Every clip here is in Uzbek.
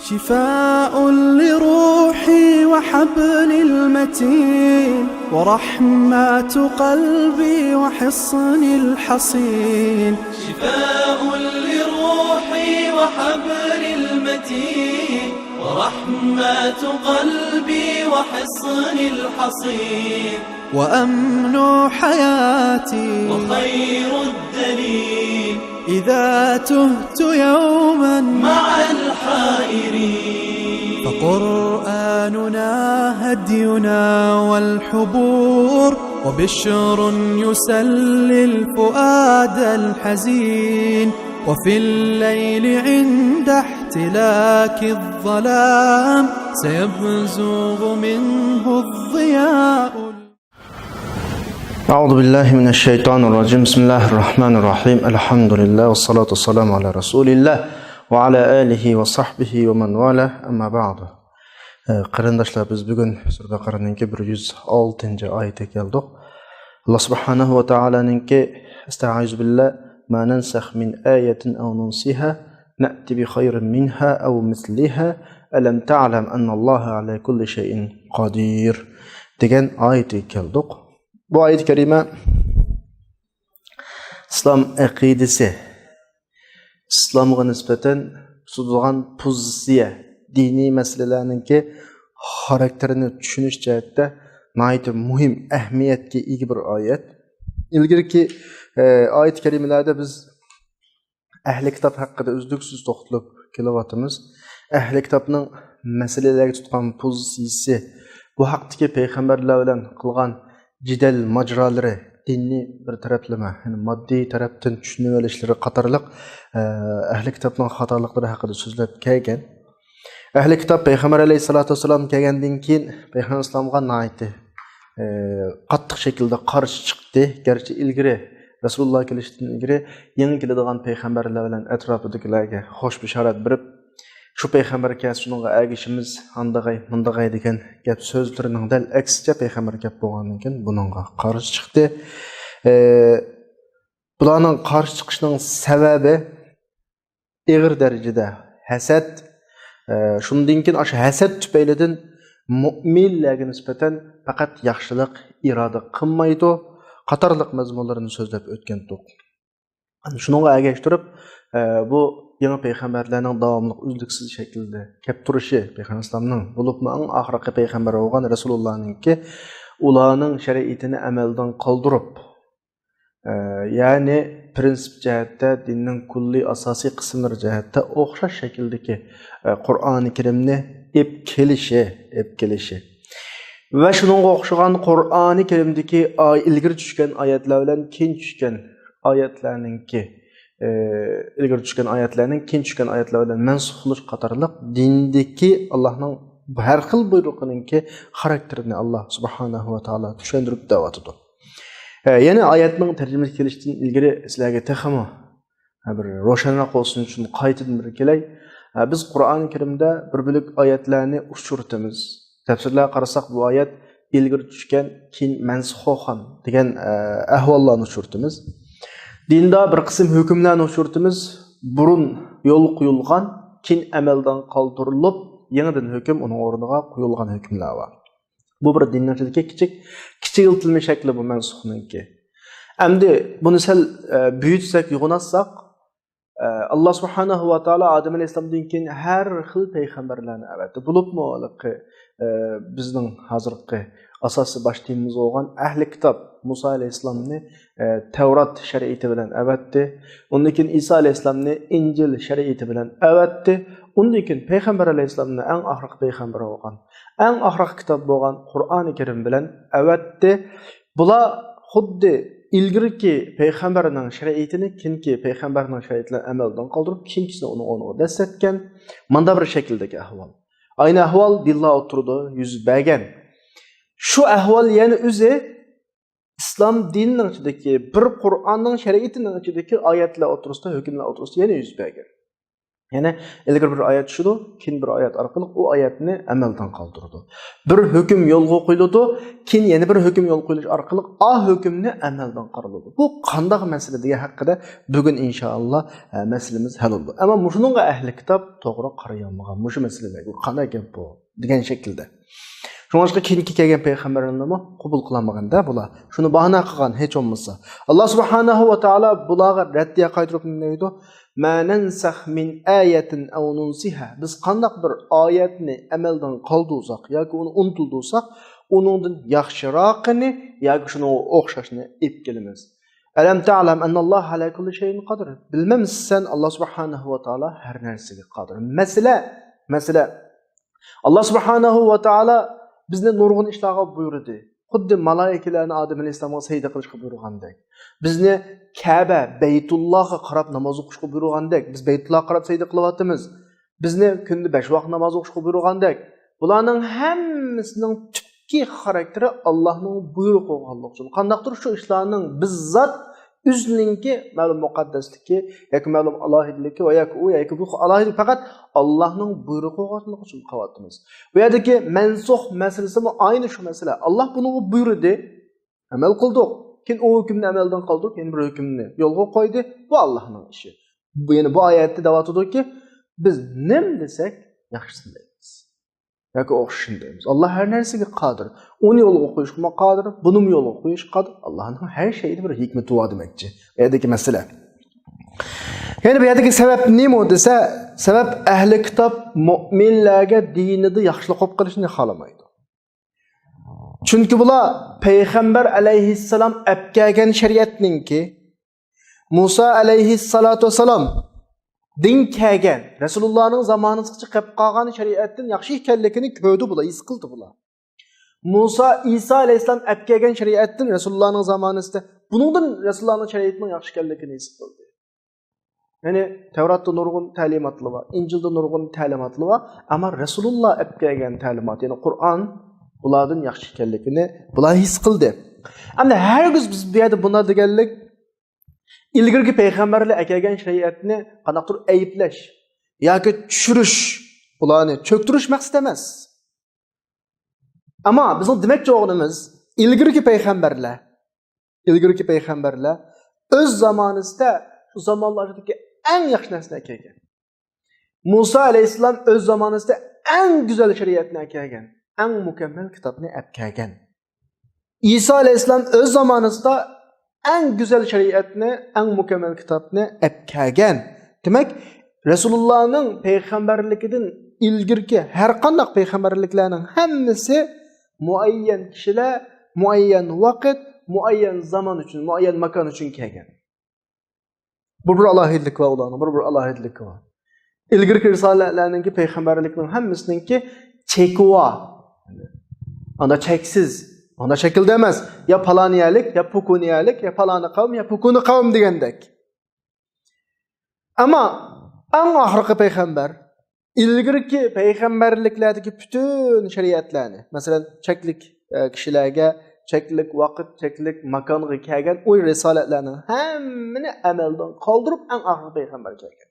شفاء لروحي وحبل المتين ورحمة قلبي وحصن الحصين. شفاء لروحي وحبل المتين ورحمة قلبي وحصن الحصين. وأمن حياتي وخير الدليل إذا تهت يوما مع الحائرين. فقرآننا هدينا والحبور وبشر يسلي الفؤاد الحزين. وفي الليل عند احتلاك الظلام سيبزغ منه الضياء. أعوذ بالله من الشيطان الرجيم. بسم الله الرحمن الرحيم. الحمد لله والصلاة والسلام على رسول الله وعلى آله وصحبه ومن والاه. أما بعد. Qarindoshlar, biz bugun Sura Baqaraninki 106 oyatga keldik. Alloh subhanahu va taolaninki Estaizu billah ma nansakh min ayatin aw nunsiha na'ti bi khayrin minha aw misliha alam ta'lam anna Alloha ala kulli shay'in qodir degan oyatga keldik. Bu ayet-i kerime İslam aqidasi, İslamga nisbatan tutulgan pozitsiya, diniy masalalarninki xarakterini tushunish jihatda nihoyatda muhim ahamiyatga ega bir oyat. Ilgirki oyat kerimelarda biz ahli kitob haqida uzluksiz to'xtalib kelyapmiz. Ahli kitobning masalalarga tutgan pozitsiyasi, bu haqdagi payg'ambarlar bilan qilgan jidal majralari, diniy bir taraflama, yani moddiy tarafdan tushunib olishlari qatorliq ahli kitobning xatoliklari haqida so'zlab kelgan. Ahli kitob payg'ambar alayhisolatu vasallam kelgandan keyin payg'ambar islomga nihoyatda qattiq shaklda qarshi chiqdi. Garchi ilgari Rasululloh kelishdan ilgari yangi keladigan payg'ambarlar bilan atrofidagilarga xo'sh bishorat berib, shu payg'ambar kelishunga agishimiz handag'ay mundag'ay degan gap so'zlarining dal aksicha payg'ambar gap bo'lgandan keyin buningga qarshi chiqdi. Bularning qarshi chiqishining sababi og'ir darajada hasad. Shundan keyin o'sha hasad tufaylidan mu'minlarga nisbatan faqat yaxshilik iroda qilmaydi, qatorliq mazmunlarini so'zlab o'tgandik. Shunga agashtirib, bu yangi payg'ambarlarning davomli uzluksiz shaklda kelib turishi, payg'ambar islomning bo'libmi eng oxirgi payg'ambar bo'lgan Rasulullohninki ularning shariatini amaldan qoldirib, ya'ni prinsip jihatda dinning kulli asosiy qismlari jihatda o'xshash shakldagi Qur'oni Karimni ep kelishi va shunga o'xshagan Qur'oni Karimdagi ilgari tushgan oyatlar bilan keyin tushgan oyatlarning bilan mansux qilish qatorliq dindagi Allohning har xil buyruqininki xarakterini Alloh subhanahu va taolo tushuntirib davatidi. Yana oyatning tarjimasi kelishdan ilgari sizlarga texmo bir ro'shanroq bo'lsin uchun qaytadan bir kelay. Biz Qur'oni Karimda bir bo'lik oyatlarni uchurtamiz. Tafsirlarga qarasak bu oyat ilgari tushgan, keyin mansux bo'lgan degan ahvollarni uchurtamiz. Dinda bir qism hukmlarni uchurtamiz. Burun yo'l qo'yilgan, keyin amaldan qoldirilib, yangidan hukm uning o'rniga qo'yilgan hukmlar bor. Bu bir dinning ichidagi kichikiltirilma shakli bu mansuxninki. Endi buni sal büyütsak, yo'g'onatsak, Allah subhanahu va taolo Adem alayhisalomdan keyin har xil payg'ambarlarni avatdi. Bo'libmi bizning hozirgi asosiy başlayımız bo'lgan ahli kitob Musa alayhisalomni Tavrat shariati bilan avatdi. Undan keyin Isa alayhisalomni Injil shariati bilan avatdi. Undan keyin payg'ambar alayhisalomni eng oxirgi payg'ambar bo'lgan, eng oxirgi kitob bo'lgan Qur'oni Karim bilan avatdi. Bular xuddi ilgirki payg'ambarning shariatini kinki payg'ambarning shariatidan amaldan qoldirib, kinkisini uning o'rniga dastatgan. Manda bir shakldagi ahvol. Aynı ahvol dilla o'tirdi, yuz bergan. Şu ahvol yana o'zi İslam dinining ichidagi bir Qur'onning shariatining ichidagi oyatlar o'tirisida, hukmlar o'tirisida yana yuz bergan. Yani ilgari bir oyat tushdi, keyin bir oyat orqali u oyatni amaldan qoldirdi. Bir hukm yo'lga qo'yildi, keyin yana bir hukm yo'l qo'yilish orqali o hukmni amaldan chiqarildi. Bu qanday masala degan haqida bugun inshaalloh masalamiz hal bo'ldi. Ammo shuningga ahli kitob to'g'ri qarayolmagan mushu masalalarga qanday gap bu degan shaklda. Shunga keyingi kelgan payg'ambarlarni qabul qilmaganda bular shuni bahona qilgan hech bo'lmasa. Alloh subhanahu va taolo bularga raddiya qaytarib nima deydi? Ma nansakh min ayatin aw nunsiha. Biz qandaq bir oyatni amaldan qoldirsak yoki uni unutildirsak, uningdan yaxshiroqini yoki shuni o'xshashni ib kelamiz. Alam ta'lam anna Alloh ala kulli shay'in qodir. Bilmamsan Alloh subhanahu va taolo har narsaga qodir. Masala Alloh subhanahu va taolo bizni nurg'un ishlarga buyurdi. Xuddi malaikalarni Odam alayhisolamga sajda qilishga buyurgandek. Bizni Ka'ba, Baytullohga qarab namoz o'qishga buyurgandek, biz Baytullohga qarab sajda qilyapmiz. Bizni kunda 5 vaqt namoz o'qishga buyurgandek. Bularning hammasining tubki xarakteri Allohning buyruq bo'lganligi. Qandaqdir shu ishlarning bizzat o'zininki ma'lum muqaddasligi yoki ma'lum alohidligi va yoki u yoki bu alohidlik faqat Allohning buyrug'i bo'lganligi uchun qilyapmiz. Bu yerdagi mansux masalasi ham ayni shu masala. Alloh buni buyurdi, amal qildik. Keyin u hukmni amaldan qoldirib, yana bir hukmni yo'lga qo'ydi. Bu Allohning ishi. Bu yana bu oyatda da'vat etdiki, biz nim desak yaxshisini deymiz. Yoki o'xshashini deymiz. Alloh har narsaga qodir. Uni yo'lga qo'yishga qodir, buni yo'lga qo'yishga qodir. Allohning har shayda bir hikmati bor demakchi. Bu yerdagi masala. Yani bu yerdagi sabab nima desa, sabab ahli kitob mu'minlarga dinida yaxshilik qilib qilishni xohlamaydi. Chunki bular payg'ambar alayhissalom olib kelgan shariatninki Musa alayhissalatu vasallam din kelgan Rasulullohning zamonasigacha qilib qolgan shariatning yaxshi ekanligini ko'rdi bular, his qildi bular. Musa Isa alayhissalom olib kelgan shariatning Rasulullohning zamonasida buningdan Rasulullohning shariatining yaxshi ekanligini his qildi. Yani Tevrat'ta nurgun talimatlı var, İncil'de nurgun talimatlı var ama Resulullah olib kelgan talimat, yani Kur'an bulardan yaxshi ekanligini bular his qildi. Endi hargiz biz bu yerda buna deganlik ilgirgi payg'ambarlar kelgan shariatni qanaqdir ayiblash yoki tushirish, bularni cho'ktirish maqsad emas. Ama bizning demoqchi o'g'limiz ilgirgi payg'ambarlar o'z zamonasida şu zamanlardaki en yaxshi narsani kelgan. Musa alayhissalom o'z zamonasida en güzel shariatni kelgan, en mukammal kitobni olib kelgan. İsa alayhissalom o'z zamonasida en güzel shariatni, en mukammal kitobni olib kelgan. Demak, Rasulullohning payg'ambarligidan ilgirki har qanday payg'ambarliklarning hammasi muayyan kishilar, muayyan vaqt, muayyan zaman uchun, muayyan makon uchun kelgan. Bu bir alohidlik va ularning bir alohidlik va. İlgirki risolatlarninki payg'ambarlikning hammasininki chekwa. Ana cheksiz, ana shaklda emas, ya palaniyalik, ya pukuniyalik, ya palani qavm, ya pukuni qavm degandek. Ama eng oxirgi payg'ambar ilgirki payg'ambarliklardagi butun shariatlarni, masalan, cheklik kishilarga cheklik vaqt, cheklik makonga kelgan o risolatlarning hammani amaldan qoldirib eng oxirgi payg'ambar kelgan.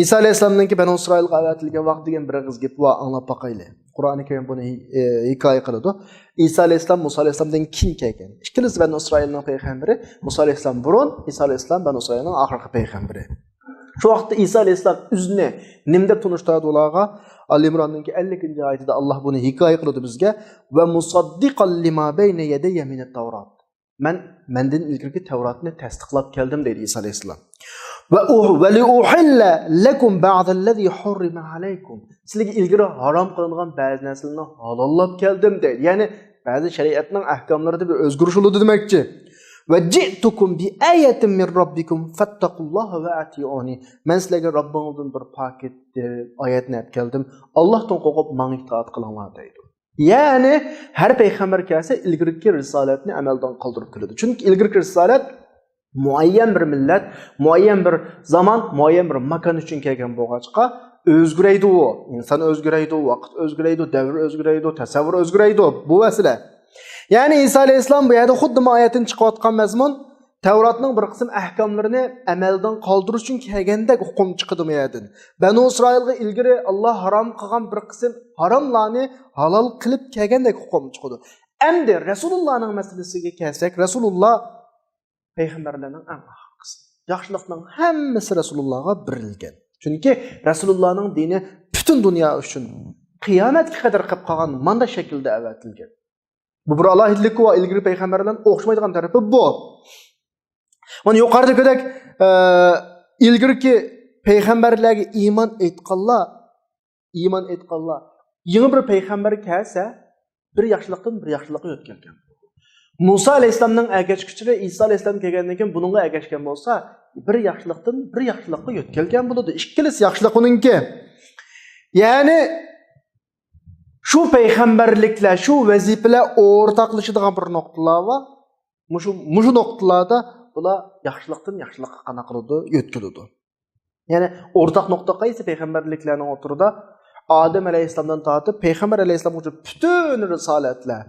İsa alayhissalomninki Banu Isroilga avatilgan vaqt degan bir og'iz gap bor, anglab boqaylik. Qur'oni Karim buni hikoya qiladi. İsa alayhissalom Musa alayhissalomdan keyin kelgan. Ikkilisi Banu Isroilning payg'ambari, Musa alayhissalom burun, İsa alayhissalom Banu Isroilning oxirgi payg'ambari. Shu vaqtda İsa alayhissalom o'zini nim deb tunishtiradi ularga. Ali İmronning 50-oyatida Alloh buni hikoya qiladi bizga va musaddiqan lima bayna yadayya min at-Tawrat. Mendan ilgirki Tavratni tasdiqlab keldim deydi İsa alayhissalom. Va li uhilla lakum ba'd allazi hurrima alaykum. Sizlarga ilgari harom qilingan ba'zi narsalarni halollab keldim deydi. Ya'ni ba'zi shariatning ahkomlarida bir o'zgarish bo'ldi demakchi. Va ji'tukum bi ayatin min rabbikum fattaqulloha va ati'uni. Men sizlarga Robbingizdan bir paket oyatni olib keldim. Allohdan qo'rqib menga itoat qilinglar deydi. Ya'ni har payg'ambar kelsa ilgirki risolatni amaldan qoldirib keladi. Chunki ilgirki risolat muayyan bir millat, muayyan bir zaman, muayyan bir makon uchun kelgan bo'lg'achqa o'zgaraydi u. Inson o'zgaraydi, vaqt o'zgaraydi, davr o'zgaraydi, tasavvur o'zgaraydi. Bu masala. Ya'ni İsa alayhissalom bu yerda xuddi oyatdan chiqayotgan mazmun Tevratning bir qism ahkomlarini amaldan qoldirish uchun kelgandek hukm chiqadi yerdan. Banu Isroilga ilgari Alloh harom qilgan bir qism haromlarni halol qilib kelgandek hukm chiqadi. Endi Rasulullohning masalasiga kelsak, Rasululloh payg'ambarlarning eng oxirgisi. Yaxshilikning hammasi Rasulullohga berilgan. Chunki Rasulullohning dini butun dunyo uchun qiyomatga qadar qilib qolgan manda shaklda avatilgan. Bu bir alohidlik va ilgari payg'ambarlardan o'xshamaydigan tarafi bu. Mana yuqoridagidek ilgirki payg'ambarlarga iymon etganlar yangi bir payg'ambar kelsa, bir yaxshilikdan bir yaxshilikqa o'tgan. Musa alayhisolamning ergashchilari Isa alayhisolam kelgandan keyin buningga ergashgan bo'lsa, bir yaxshilikdan bir yaxshilikqa o'tgan bo'ladi. Ikkilisi yaxshilik uningki. Ya'ni shu payg'ambarliklar, shu vazifalar o'rtaqlashadigan bir nuqtalar va mushu nuqtalarda bular yaxshilikdan yaxshilikqa qana qiladi, o'tkazadi. Ya'ni o'rtaq nuqta qaysi payg'ambarliklarning o'tirida Adem alayhisolamdan tortib payg'ambar alayhisolamgacha butun risolatlar,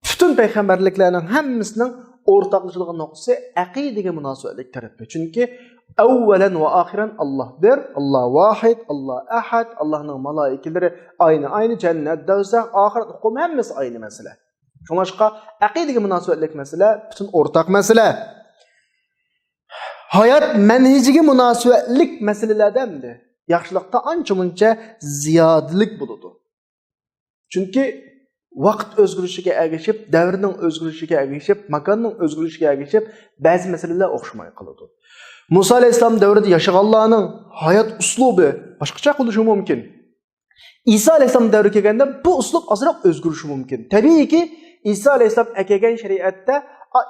butun payg'ambarliklarning hammasining o'rtaqlashadigan nuqtasi aqidaga munosabatlik tarafi. Chunki avvalan va oxiran Alloh bir, Alloh vahid, Alloh ahad, Allohning malaikatlari ayni jannat, do'zax, oxirat hukm hammasi ayni masala. Shunga aqidaga munosabatlik masala butun o'rtaq masala. Hayot manhajiga munosabatlik masalalardandir. Yaxshilikda ancha-muncha ziyodalik bo'ladi. Chunki vaqt o'zgarishiga ergashib, davrning o'zgarishiga ergashib, makonning o'zgarishiga ergashib, ba'zi masalalar o'xshamay qoladi. Musa alayhisalom davrida yashaganlarning hayot uslubi boshqacha bo'lishi mumkin. Isa alayhisalom davriga kelganda bu uslub ozroq o'zgarishi mumkin. Tabiiyki, Isa alayhisalom kelgan shariatda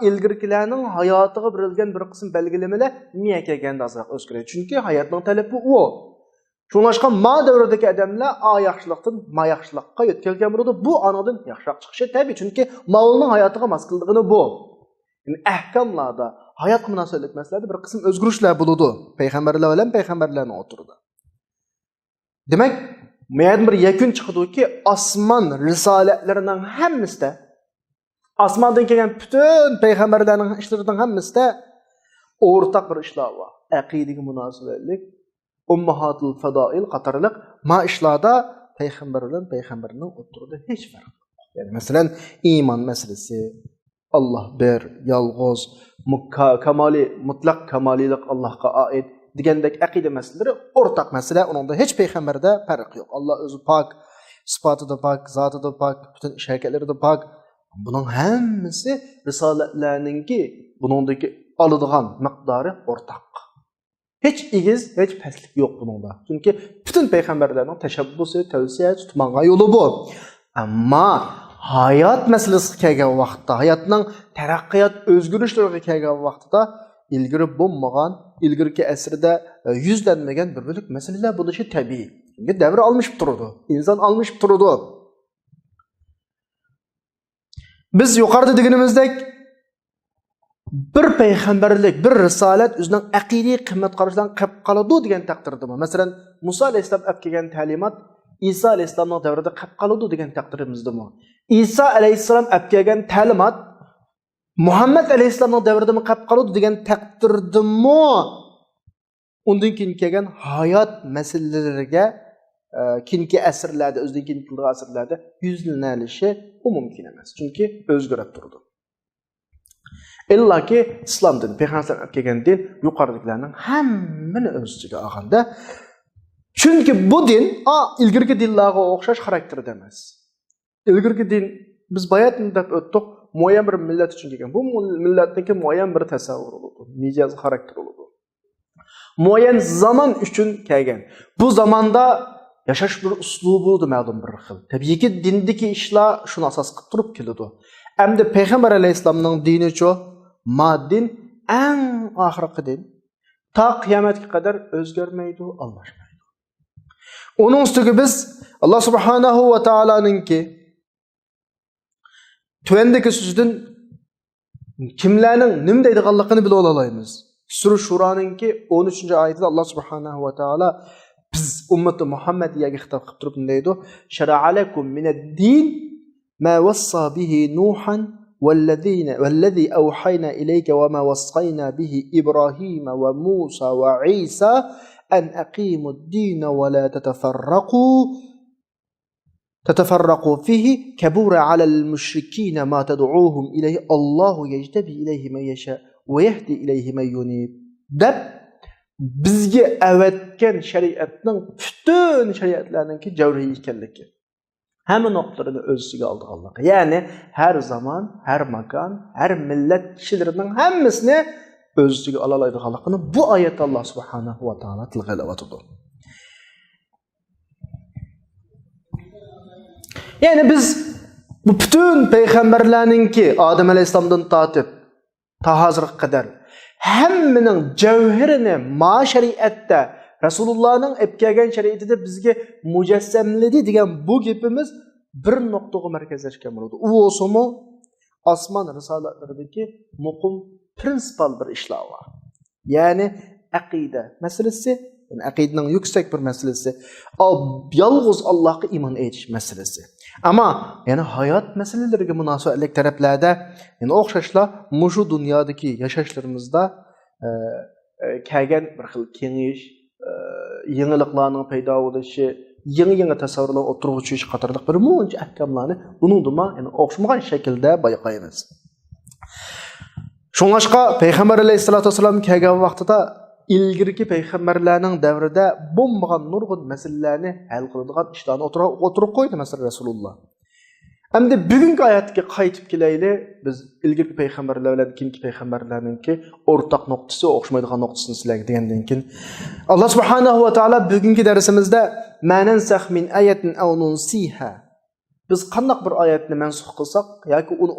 ilgirkilarning hayotiga berilgan bir qism belgilamalar niye kelganda ozroq o'zgaradi. Chunki hayotning talabi u. Shunga ma davridagi odamlar yaxshilikdan ma yaxshilikqa yetkelgan bo'ladi. Bu anadan yaxshiroq chiqishi tabiiy, chunki ma'lumning hayotiga mos qildigini bu. Yani ahkomlarda, hayot munosabatlik masalasida bir qism o'zgarishlar bo'ladi. Payg'ambarlar bilan payg'ambarlarning o'tirida. Demak, men bir yakun chiqadiki, osmon risolatlarining hammasida, osmondan kelgan butun payg'ambarlarning ishlarining hammasida o'rtaq bir ishlar bor. Aqidaga munosabatlik, ummahatul fadoil qatorliq ma ishlarda payg'ambar bilan payg'ambarning o'tirida hech farq yo'q. Yani masalan, iymon masalasi, Alloh bir, yolg'iz, mutlaq kamolilik Allohga oid degandek aqida masalalari o'rtaq masala, uningda hech payg'ambarda farq yo'q. Alloh o'zi pok, sifatida pok, zotida pok, butun ish harakatlarida pok. Buning hammasi risolatlarningki buningdagi oladigan miqdori o'rtaq. Hech egiz, hech pastlik yo'q buningda. Chunki butun payg'ambarlarning tashabbusi, tavsiya tutmagan yo'li bu. Ammo hayot masalasiga kelgan vaqtda, hayotning taraqqiyot o'zgarishlariga kelgan vaqtda ilgari bo'lmagan, ilgirki asrda yuzlanmagan bir bo'lik masalalar bo'lishi tabiiy. Chunki davr almashib turadi, inson almashib turadi. Biz yuqorida deganimizdek bir payg'ambarlik, bir risolat o'zining aqidiy qimmat qarashidan qilib qoladi degan taqdirdami? Masalan, Musa alayhisalom olib kelgan ta'limot Isa alayhisalomning davrida qilib qoladi degan taqdirimizdami? Isa alayhisalom olib kelgan ta'limot Muhammad alayhisalomning davrida qilib qoladi degan taqdirdimi? Undan keyin kelgan hayot masalalariga keyingi asrlarda, o'zining keyingi asrlarda yuzlanalishi mumkin emas. Chunki o'zgarib turdi. Illaki islom dini, payg'ambar olib kelgan din yuqoridagilarning hammani o'z ichiga olganda, chunki bu din ilgirki dinlarga o'xshash xarakterda emas. Ilgirki din biz bayatni deb o'tdik, muayyan bir millat uchun kelgan. Bu millatniki muayyan bir tasavvur bo'ladi, mijoz xarakter bo'ladi. Muayyan zaman uchun kelgan. Bu zamonda yashash bir uslubi bo'ldi ma'lum bir xil. Tabiiyki dindagi ishlar shuni asos qilib turib keladi. Endi payg'ambar alayhisolamning dini-chi, din eng oxirgi din. Ta qiyomatga qadar o'zgarmaydi, almashmaydi. Uning ustiga biz Alloh subhanahu va taoloninki tuvandagi so'zdan kimlarning nima deydiganligini bila olamiz. Sura Shuroninki 13-oyatida Alloh subhanahu va taolo biz ummati Muhammadiyaga xitob qilib turib deydi: "Shara'alakum minad-din ma wassa bihi Nuhan والذي أوحينا إليك وما وصينا به إبراهيم وموسى وعيسى أن أقيموا الدين ولا تتفرقوا فيه كبر على المشركين ما تدعوهم إليه الله يجتبي إليه من يشاء ويهدي إليه من ينيب deb bizga avatgan shariatning butun shariatlarninki javriy ekanligi hamma nuqtalarini o'z ichiga olganligi ya'ni har zamon har makon har millat kishilarining hammasini o'z ichiga ola oladiganligini bu oyat Alloh subhanahu va taolo tilga olyapti. Yani biz bu bütün peygamberlerinki Adem Aleyhisselam'dan tatip ta hazırga kadar hemmenin cevherini ma şeriatte Resulullah'ın epkelgen şeriatida bizge mucessemledi degan bu gepimiz bir noktaga merkezleşken bo'ladi. U olsa osmon risolatlaridagi muqim prinsipal bir ishlar var. Yani aqida meselesi, yani aqidaning yuksak bir meselesi, yalnız Allah'a iman etish meselesi. Ama yani hayat meseleleriga munosabatlik taraflarda yani o'xshashlar mushu dunyodagi yashashlarimizda kelgan bir xil kengish, yangiliklarning paydo bo'lishi, yangi tasavvurlar o'tirib chiqish qatorliq bir muncha ahkamlarni uningdima yani o'xshamagan shaklda bayqaymiz. Shuningga payg'ambar alayhisolatu vasallam kelgan vaqtida ilgirki peygamberlerinin devrede bo'lmagan nurg'un masalalarni hal qiladigan ishlarni o'tirib qo'ydi masalan Rasululloh. Endi bugungi oyatga qaytib kelayli, biz ilgirki peygamberlar bilan keyingi peygamberlarninki o'rtaq nuqtasi, o'xshamaydigan nuqtasini sizlarga degandan keyin Alloh subhanahu va taolo bugungi darsimizda manansakh min ayatin aw nunsiha biz qanday bir oyatni mansux qilsak yoki uni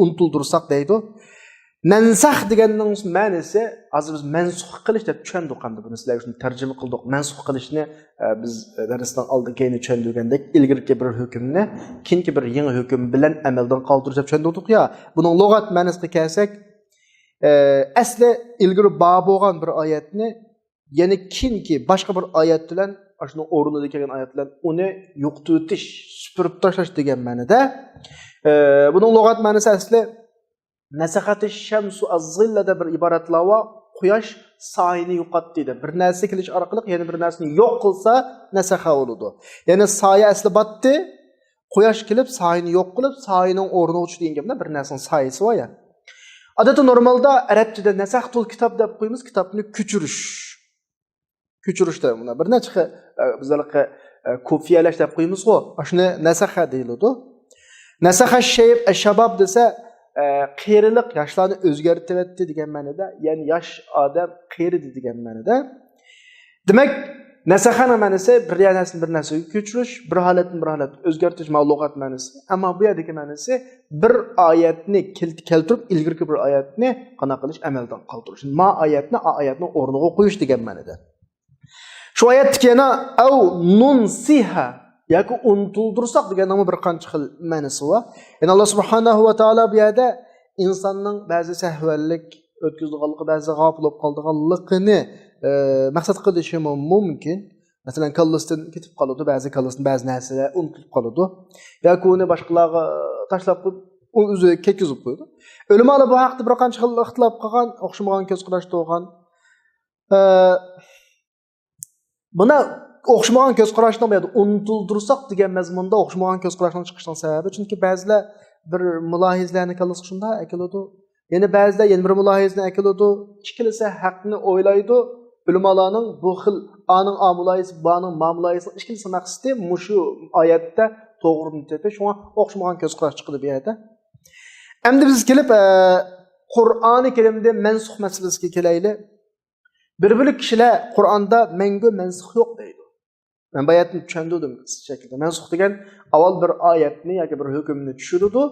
unutildirsak deydi. Mansakh deganning ma'nosi hozir biz mansukh qilish deb tushundik hamda buni sizlarga shuni tarjima qildik. Mansukh qilishni biz darsdan oldin keyin tushundigandek ilgirki bir hukmni keyingi bir yangi hukm bilan amaldan qoldirish deb tushundik ya. Buning lug'at ma'nosiga kelsak, asli ilgari bor bo'lgan bir oyatni yana keyingi boshqa bir oyat bilan shuni o'rnida kelgan oyat bilan uni yo'qotish, supurib tashlash degan ma'noda. Buning lug'at ma'nosi asli Nasakati şemsu az-zillada bir ibaratlar var. Quyosh soyini yo'qotdi. Bir narsa kelish orqali yana bir narsani yo'q qilsa nasakha bo'ladi. Ya'ni soya asli batdi, quyosh kelib soyini yo'q qilib, soyining o'rniga o'tishdi degan bir narsaning soyasi var ya. Odatda normalda arab tilida nasaktul kitob deb qo'yamiz, kitobni ko'chirish. Ko'chirishda buni bir necha bizlarga kopiyalash deb qo'yamiz-ku. Shuni nasakha deyiladi. Nasakha shayb ash-shabab desa qeyrilik yoshlarni o'zgartirdi degan ma'noda, ya'ni yosh odam qeyridi degan ma'noda. Demak, nasaxaning ma'nosi bir narsani bir narsaga ko'chirish, bir holatni bir holatga o'zgartirish ma'lumot ma'nosi. Ammo bu yerdagi ma'nosi bir oyatni keltirib, ilgirki bir oyatni qana qilish, amaldan qoldirish. Ma oyatni o'rniga qo'yish degan ma'noda. Shu oyatga yana aw nunsiha yoki unutildirsak deganning bir qancha xil ma'nosi bor. Yani Alloh subhanahu va taolo bu yerda insonning ba'zi sahvallik o'tkazganligi, ba'zi g'ofil bo'lib qolganligini maqsad qilishi mumkin. Masalan, kallasidan ketib qoladi, ba'zi kallasini ba'zi narsalar unutilib qoladi. Yoki uni boshqalarga tashlab qo'yib, o'zi ketkizib qo'ydi. O'limalar bu haqda bir qancha xil ixtilof qilgan, o'xshamagan ko'z qarashda bo'lgan. Buna o'xshamagan ko'z qarashni bu yerda unutildirsak degan mazmunda o'xshamagan ko'z qarashning chiqishining sababi chunki ba'zilar bir mulohizlarni kallasiga shunday akiladi, yana ba'zilar yana bir mulohizni akiladi, ikkilisi haqni o'ylaydi. Ulamolarning bu xil aning amulayisi, baning mamulayisi ikkilisi maqsadi mushu oyatda to'g'rini tepish, shunga o'xshamagan ko'z qarash chiqdi bu yerda. Endi biz kelib Qur'oni Karimda mansux masalasiga kelaylik. Bir kishilar Qur'onda mangu mansux yo'q deydi. Ben bu ayetni tushundim şekilde. Mansux degan avval bir oyatni yoki bir hukmni tushirdi.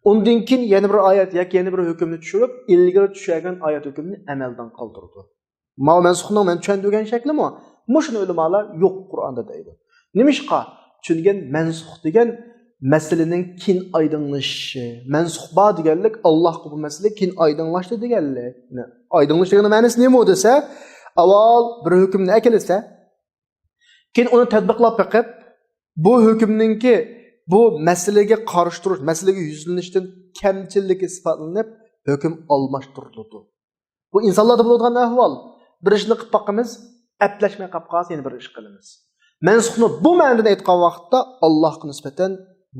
Undan keyin yana bir oyat yoki yana bir hukmni tushirib, ilgari tushgan oyat hukmni amaldan qoldirdi. Mansuxning men tushundigan shaklimi? Mushuni ulamolar yo'q Qur'onda deydi. Nimishqa? Chunki mansux degan masalaning keyin oydinlashishi. Mansux bor deganlik Allohga bu masala keyin oydinlashdi deganlik. Oydinlash degan ma'nosi nima desa, avval bir hukmni akilsa keyin uni tatbiqlab beqib, bu hukmninki bu masalaga qarshi turish, masalaga yuzlanishdan kamchilik isbotlanib, hukm almashtiriladi. Bu insonlarda bo'ladigan ahvol. Bir ishni qilib boqamiz, aplashmay qolib qolsa, yana bir ish qilamiz. Mansuxni bu ma'noda aytgan vaqtda Allohga nisbatan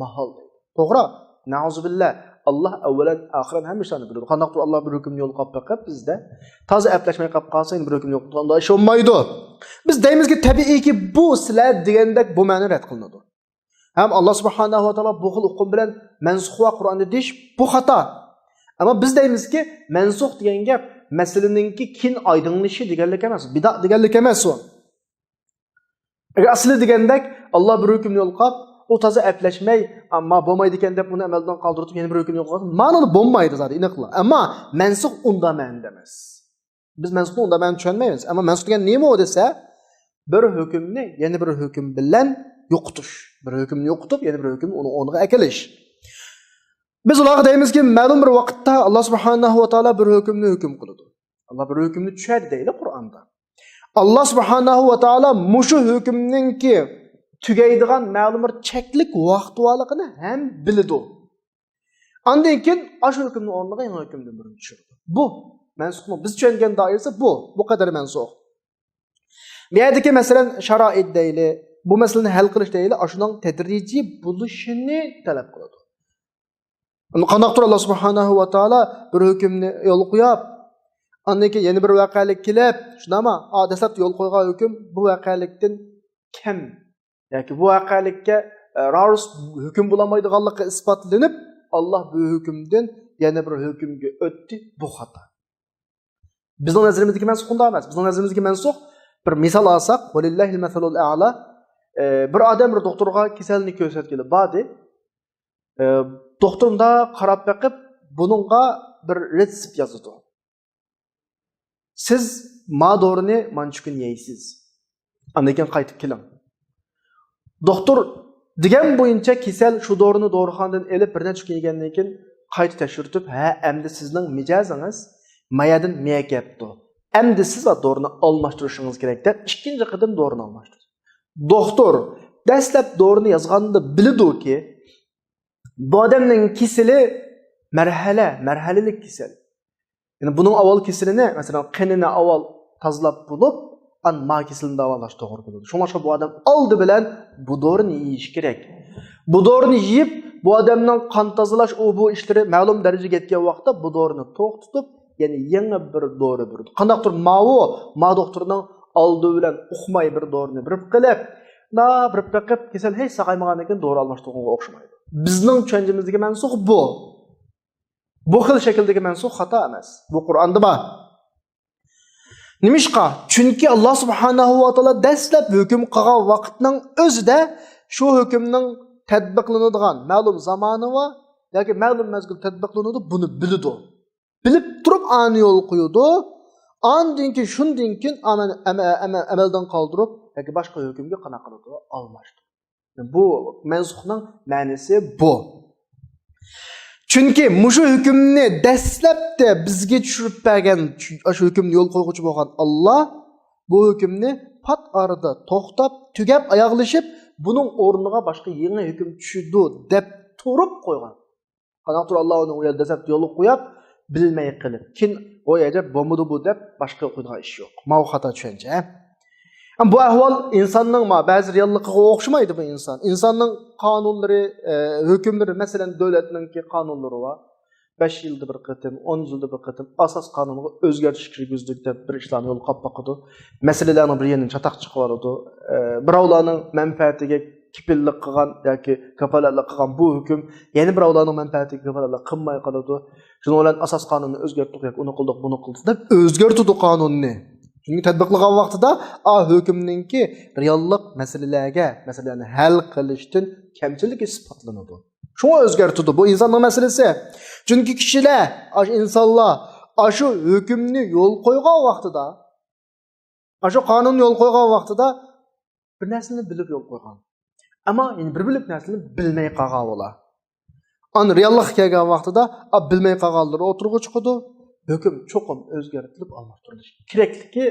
mahol deydi. To'g'ri? Nauzubillah. Allah avvalan oxiran hamma ishlarni biladi. Qandoqdir Alloh bir hukmni yo'l qo'yib qo'yib bizda toza aplashmay qolib qolsa, yana bir hukm yo'q qilganda ish bo'lmaydi. Biz deymizki tabiiyki bu sizlar degandek bu ma'no rad qilinadi. Ham Alloh subhanahu va taolo bu xil hukm bilan mansux va Qur'onni deyish bu xato. Ammo biz deymizki mansux degan gap masalaninki kin oydinlishi deganlik emas, bidat deganlik emas u. Agar asli degandek Alloh bir hukmni yo'l qo'yib o toza aplashmay, ammo bo'lmaydi ekan deb uni amaldan qoldirib yana bir hukm yo'q qiladi. Ma'nosi bo'lmaydi zodi, aniqla. Ammo mansux unda ma'noda emas. Biz mansuxni unda ma'no tushunmaymiz. Ammo mansux degan nima u desa, bir hukmni yana bir hukm bilan yo'qotish. Bir hukmni yo'qotib, yana bir hukmni uni o'rniga akilish. Biz ularga deymizki, ma'lum bir vaqtda Alloh subhanahu va taolo bir hukmni hukm qiladi. Alloh bir hukmni tushadi deydi Qur'onda. Alloh subhanahu va taolo mushu hukmninki tugaydigan ma'lum bir cheklik vaqt voligini ham biladi. Undan keyin ash hukmni o'rniga yana hukmni birini tushirdi. Bu mansuxni biz tushungan doirasi bu. Bu qadar mansux. Bu yerdagi masalan sharoit deyli, bu masalani hal qilish deyli, ashuning tadrijiy bo'lishini talab qiladi. Qandoqdir Alloh subhanahu va taolo bir hukmni yo'l qo'yib, undan keyin yana bir voqelik kelib, shunama, dastlab yo'l qo'ygan hukm bu voqelikdan kam yoki bu voqelikka ra'us hukm bo'lmaydiganligi isbotlanib, Alloh bu hukmdan yana bir hukmga o'tdi, bu xato. Bizning nazarimizdagi mansux unda emas. Bizning nazarimizdagi mansux bir misol olsak, valillahil masalul a'la. Bir odam bir doktorga kasalni ko'rsatgili bordi. Doktorda qarab bakib, buningga bir retsept yozdi. Siz ma dorini manchu kun yeysiz. Undan keyin qaytib keling. Doktor degan bo'yicha kasal shu dorini dorixonadan elib bir necha kun yegandan keyin qayta tekshirib, ha, endi sizning mijozingiz mayadan miya kelibdi. Endi siz va dorini almashtirishingiz kerak deb ikkinchi qatim dorini almashtirdi. Doktor dastlab dorini yozganda biladi-ki, bu odamning kasali marhalalik kasal. Yani buning avval kasalini, masalan, qinini avval tozalab bo'lib, an ma kasalini davolash to'g'ri bo'ladi. Shunga bu odam oldi bilan bu dorini yeyish kerak. Bu dorini yeyib, bu odamning qon tozalash bu ishlari ma'lum darajaga yetgan vaqtda bu dorini to'xtatib, ya'ni yangi bir dori berdi. Qandoqdir ma doktorning oldi bilan uqmay bir dorini birib qilib, bir paqib kasal hech saqaymagandan keyin dori almashtirishga o'xshamaydi. Bizning tushunchamizdagi mansux bu. Bu xil shakldagi mansux xato emas. Bu Qur'onda bor. Nimishqa? Chunki Alloh subhanahu va taolo dastlab hukm qilgan vaqtning o'zida shu hukmning tatbiqlanadigan ma'lum zamoni va yoki ma'lum mazgil tatbiqlanadi, buni biladi. Bilib turib ani yo'l qo'yadi. Ondan keyin shundan keyin amaldan qoldirib yoki boshqa hukmga qana qiladi, almashtiradi. Bu mansuxning ma'nosi bu. Chunki mushu hukmni dastlabda bizga tushirib bergan, shu hukmni yo'l qo'yuvchi bo'lgan Alloh bu hukmni pat arada to'xtab, tugab, oyoqlashib, buning o'rniga boshqa yangi hukm tushidi deb turib qo'ygan. Qanaqdir Alloh uni u yerda dastlab yo'l qo'yib, bilmay qilib, kin o'yaja bo'lmadi bu deb boshqa qo'ygan ish yo'q. Mavxata tushuncha. Bu ahvol insonning ba'zi realligiga o'xshamaydi bu inson. Insonning qonunlari, hukmlari, masalan, davlatningki qonunlari va 5 yilda bir qatim, 10 yilda bir qatim asos qonunga o'zgartirish kirgizdik deb bir ishlarni yo'l qo'yib boqadi. Masalalarning bir yeridan chataq chiqib oladi. Birovlarning manfaatiga kipillik qilgan yoki kafolatlik qilgan bu hukm yana birovlarning manfaatiga kafolatlik qilmay qoladi. Shuning bilan asos qonunni o'zgartirdik yoki uni qildik, buni qildik deb o'zgartirdi qonunni. Çünkü tatbiqlagan vaqtida hukmninki reallik masalalarni hal qilishdan kamchilik isbotlanadi. Shuni o'zgartirdi. Bu insonning masalasi. Chunki kishilar, insonlar shu hukmni yo'l qo'ygan vaqtida, shu qonunni yo'l qo'ygan vaqtida bir narsani bilib yo'l qo'ygan. Ammo endi bir bilib narsani bilmay qolgan ular. An reallik kelgan vaqtida bilmay qolganlar o'tirg'i chiqadi. Hüküm çokum özgartilip almashtirilishi kerakligi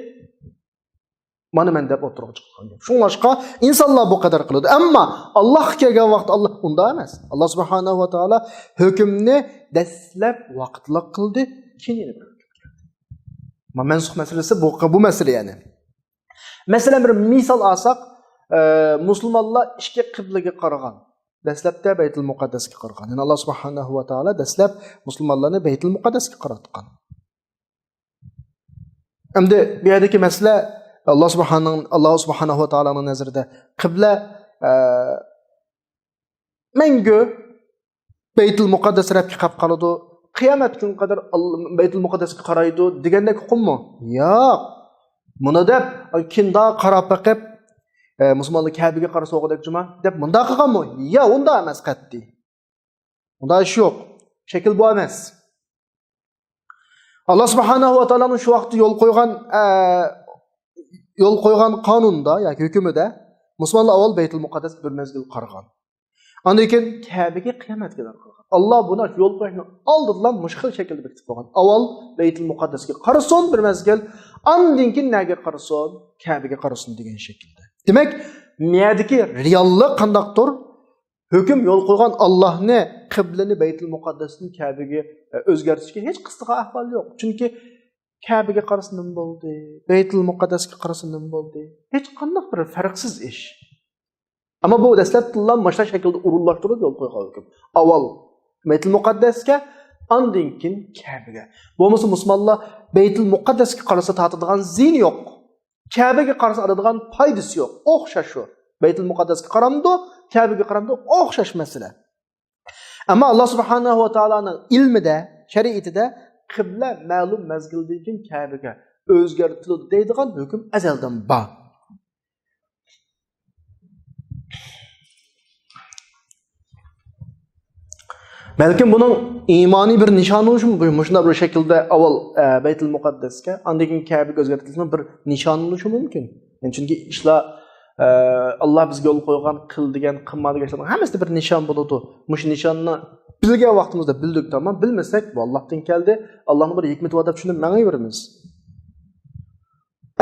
Mana men deb o'tirib chiqqan gap. Shunlashqa insonlar bu qadar qiladi. Ammo Alloh kelgan vaqt Allah unda emas. Alloh subhanahu va taolo hukmni dastlab vaqtliq qildi, keyin mansuh masalasi bu masala yani. Masalan bir misol olsak, musulmonlar ikki qiblaga qaragan. Dastlabda Baytul Muqaddasga qaragan. Yani Alloh subhanahu va taolo dastlab musulmonlarni Baytul Muqaddasga qaratgan. Endi bu yerdagi masala Allah subhanahu va taoloning nazarida qibla mangu Baytul Muqaddas tarafga qolib qoladi. Qiyomat kun qadar Baytul Muqaddasga qaraydi degandek hukmmi? Yo'q. Buni deb kinda qarab baqib musulmonlar Kabe'ga qarasa o'g'dak juma deb bunda qilganmi? Yo'q, unda emas qat'iy. Unda ish yo'q. Shakl bu emas. Allah subhanahu va taoloning shu vaqtda yo'l qo'ygan qonunda yoki hukmida musulmonlar avval Baytul Muqaddas bir mezgil qaragan. Ondan keyin Kabe'ga qiyomatga qaragan. Allah buna yo'l qo'yishni oldindan mushkil shaklda bekitib qo'ygan. Avval Baytul Muqaddasga qarasin bir mezgil, ondan keyin nega qarasin, Kabe'ga qarasin degan shaklda. Demak, niyadagi reallik qandaqdir? Hüküm yo'l qo'ygan Allohni qiblani Baytul Muqaddasdan Kabe'ga o'zgartirishga hech qisqa ahvol yo'q. Chunki Kabe'ga qarasin nima bo'ldi? Baytul Muqaddasga qarasin nima bo'ldi? Hech qanday bir farqsiz ish. Ammo bu dastlabdan boshqa shaklda urunlashtirib yo'l qo'ygan hukm. Avval Baytul Muqaddasga, ondan keyin Kabe'ga. Bo'lmasa musulmonlar Baytul Muqaddasga qarasa tatadigan zin yo'q. Kabe'ga qarasa oladigan foydasi yo'q. O'xshash shu. Baytul Muqaddasga qaramdi, Kabe'ga qaramdi, o'xshash masala. Ammo Alloh subhanahu va taoloning ilmida, shariatida qibla ma'lum mazgildan keyin Kabe'ga o'zgartirildi deydigan hukm azaldan bor. Balkim buning iymoniy bir nishoni shunday bir shaklda avval Baytul Muqaddasga, ondan keyin Kabe'ga o'zgartirilgan bir nishon bo'lishi mumkin. Chunki ishlar Allah bizga yo'l qo'ygan, qil degan, qilmadigan ishlarning hammasida bir nishon bo'ladi. Mush nishonni bilgan vaqtimizda bildik, tamam, bilmasak bu Allohdan keldi. Allohning bir hikmati bor deb tushunib mangayveramiz.